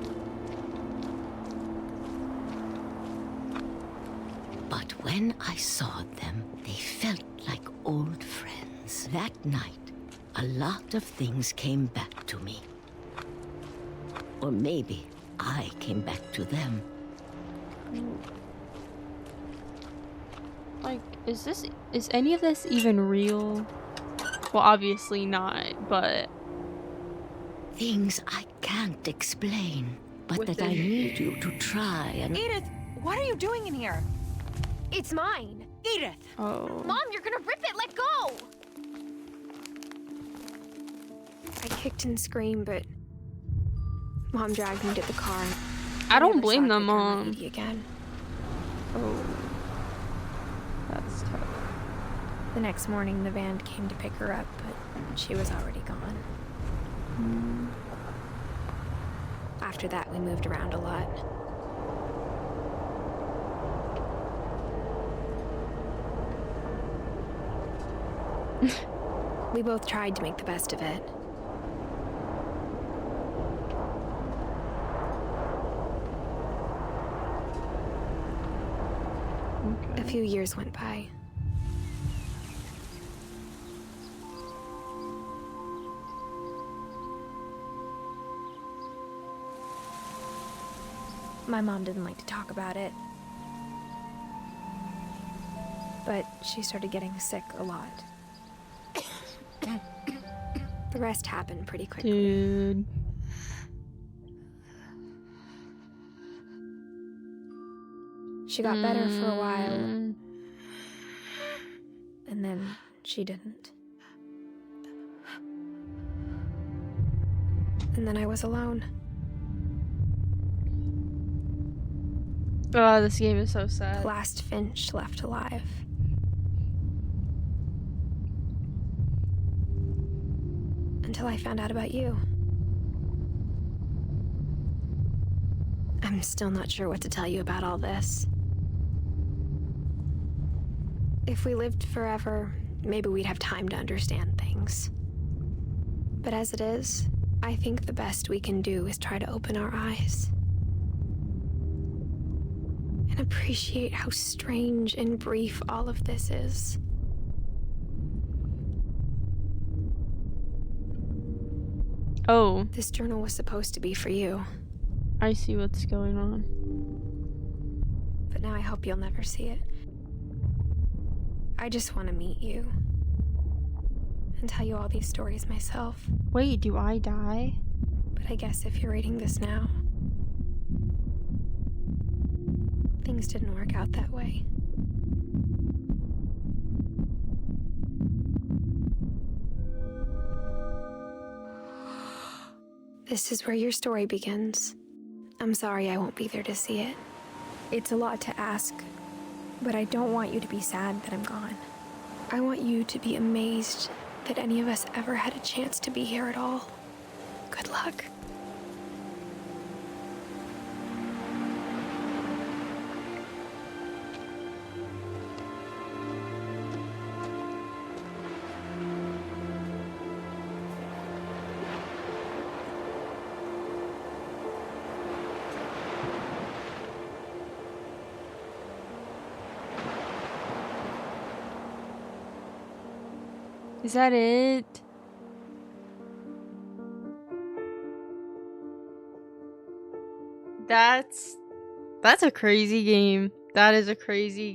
[SPEAKER 13] But when I saw them, they felt like old friends. That night, a lot of things came back to me. Or maybe I came back to them.
[SPEAKER 1] Like, is any of this even real? Well, obviously not, but...
[SPEAKER 13] Things I can't explain, but that I need you to try and...
[SPEAKER 14] Edith, what are you doing in here?
[SPEAKER 2] It's mine.
[SPEAKER 14] Edith!
[SPEAKER 1] Oh.
[SPEAKER 2] Mom, you're gonna rip it! Let go! I kicked and screamed, but Mom dragged me to the car.
[SPEAKER 1] I don't blame them, Mom.
[SPEAKER 2] Again.
[SPEAKER 1] Oh. That's tough.
[SPEAKER 2] The next morning, the van came to pick her up, but she was already gone. After that, we moved around a lot. We both tried to make the best of it.
[SPEAKER 1] Okay.
[SPEAKER 2] A few years went by. My mom didn't like to talk about it. But she started getting sick a lot. The rest happened pretty quickly.
[SPEAKER 1] Dude.
[SPEAKER 2] She got better for a while. And then she didn't. And then I was alone.
[SPEAKER 1] Oh, this game is so sad.
[SPEAKER 2] The last Finch left alive. Until I found out about you. I'm still not sure what to tell you about all this. If we lived forever, maybe we'd have time to understand things. But as it is, I think the best we can do is try to open our eyes. And appreciate how strange and brief all of this is.
[SPEAKER 1] Oh.
[SPEAKER 2] This journal was supposed to be for you.
[SPEAKER 1] I see what's going on.
[SPEAKER 2] But now I hope you'll never see it. I just want to meet you. And tell you all these stories myself.
[SPEAKER 1] Wait, do I die?
[SPEAKER 2] But I guess if you're reading this now, things didn't work out that way. This is where your story begins. I'm sorry I won't be there to see it. It's a lot to ask, but I don't want you to be sad that I'm gone. I want you to be amazed that any of us ever had a chance to be here at all. Good luck.
[SPEAKER 1] Is that it? That's a crazy game. That is a crazy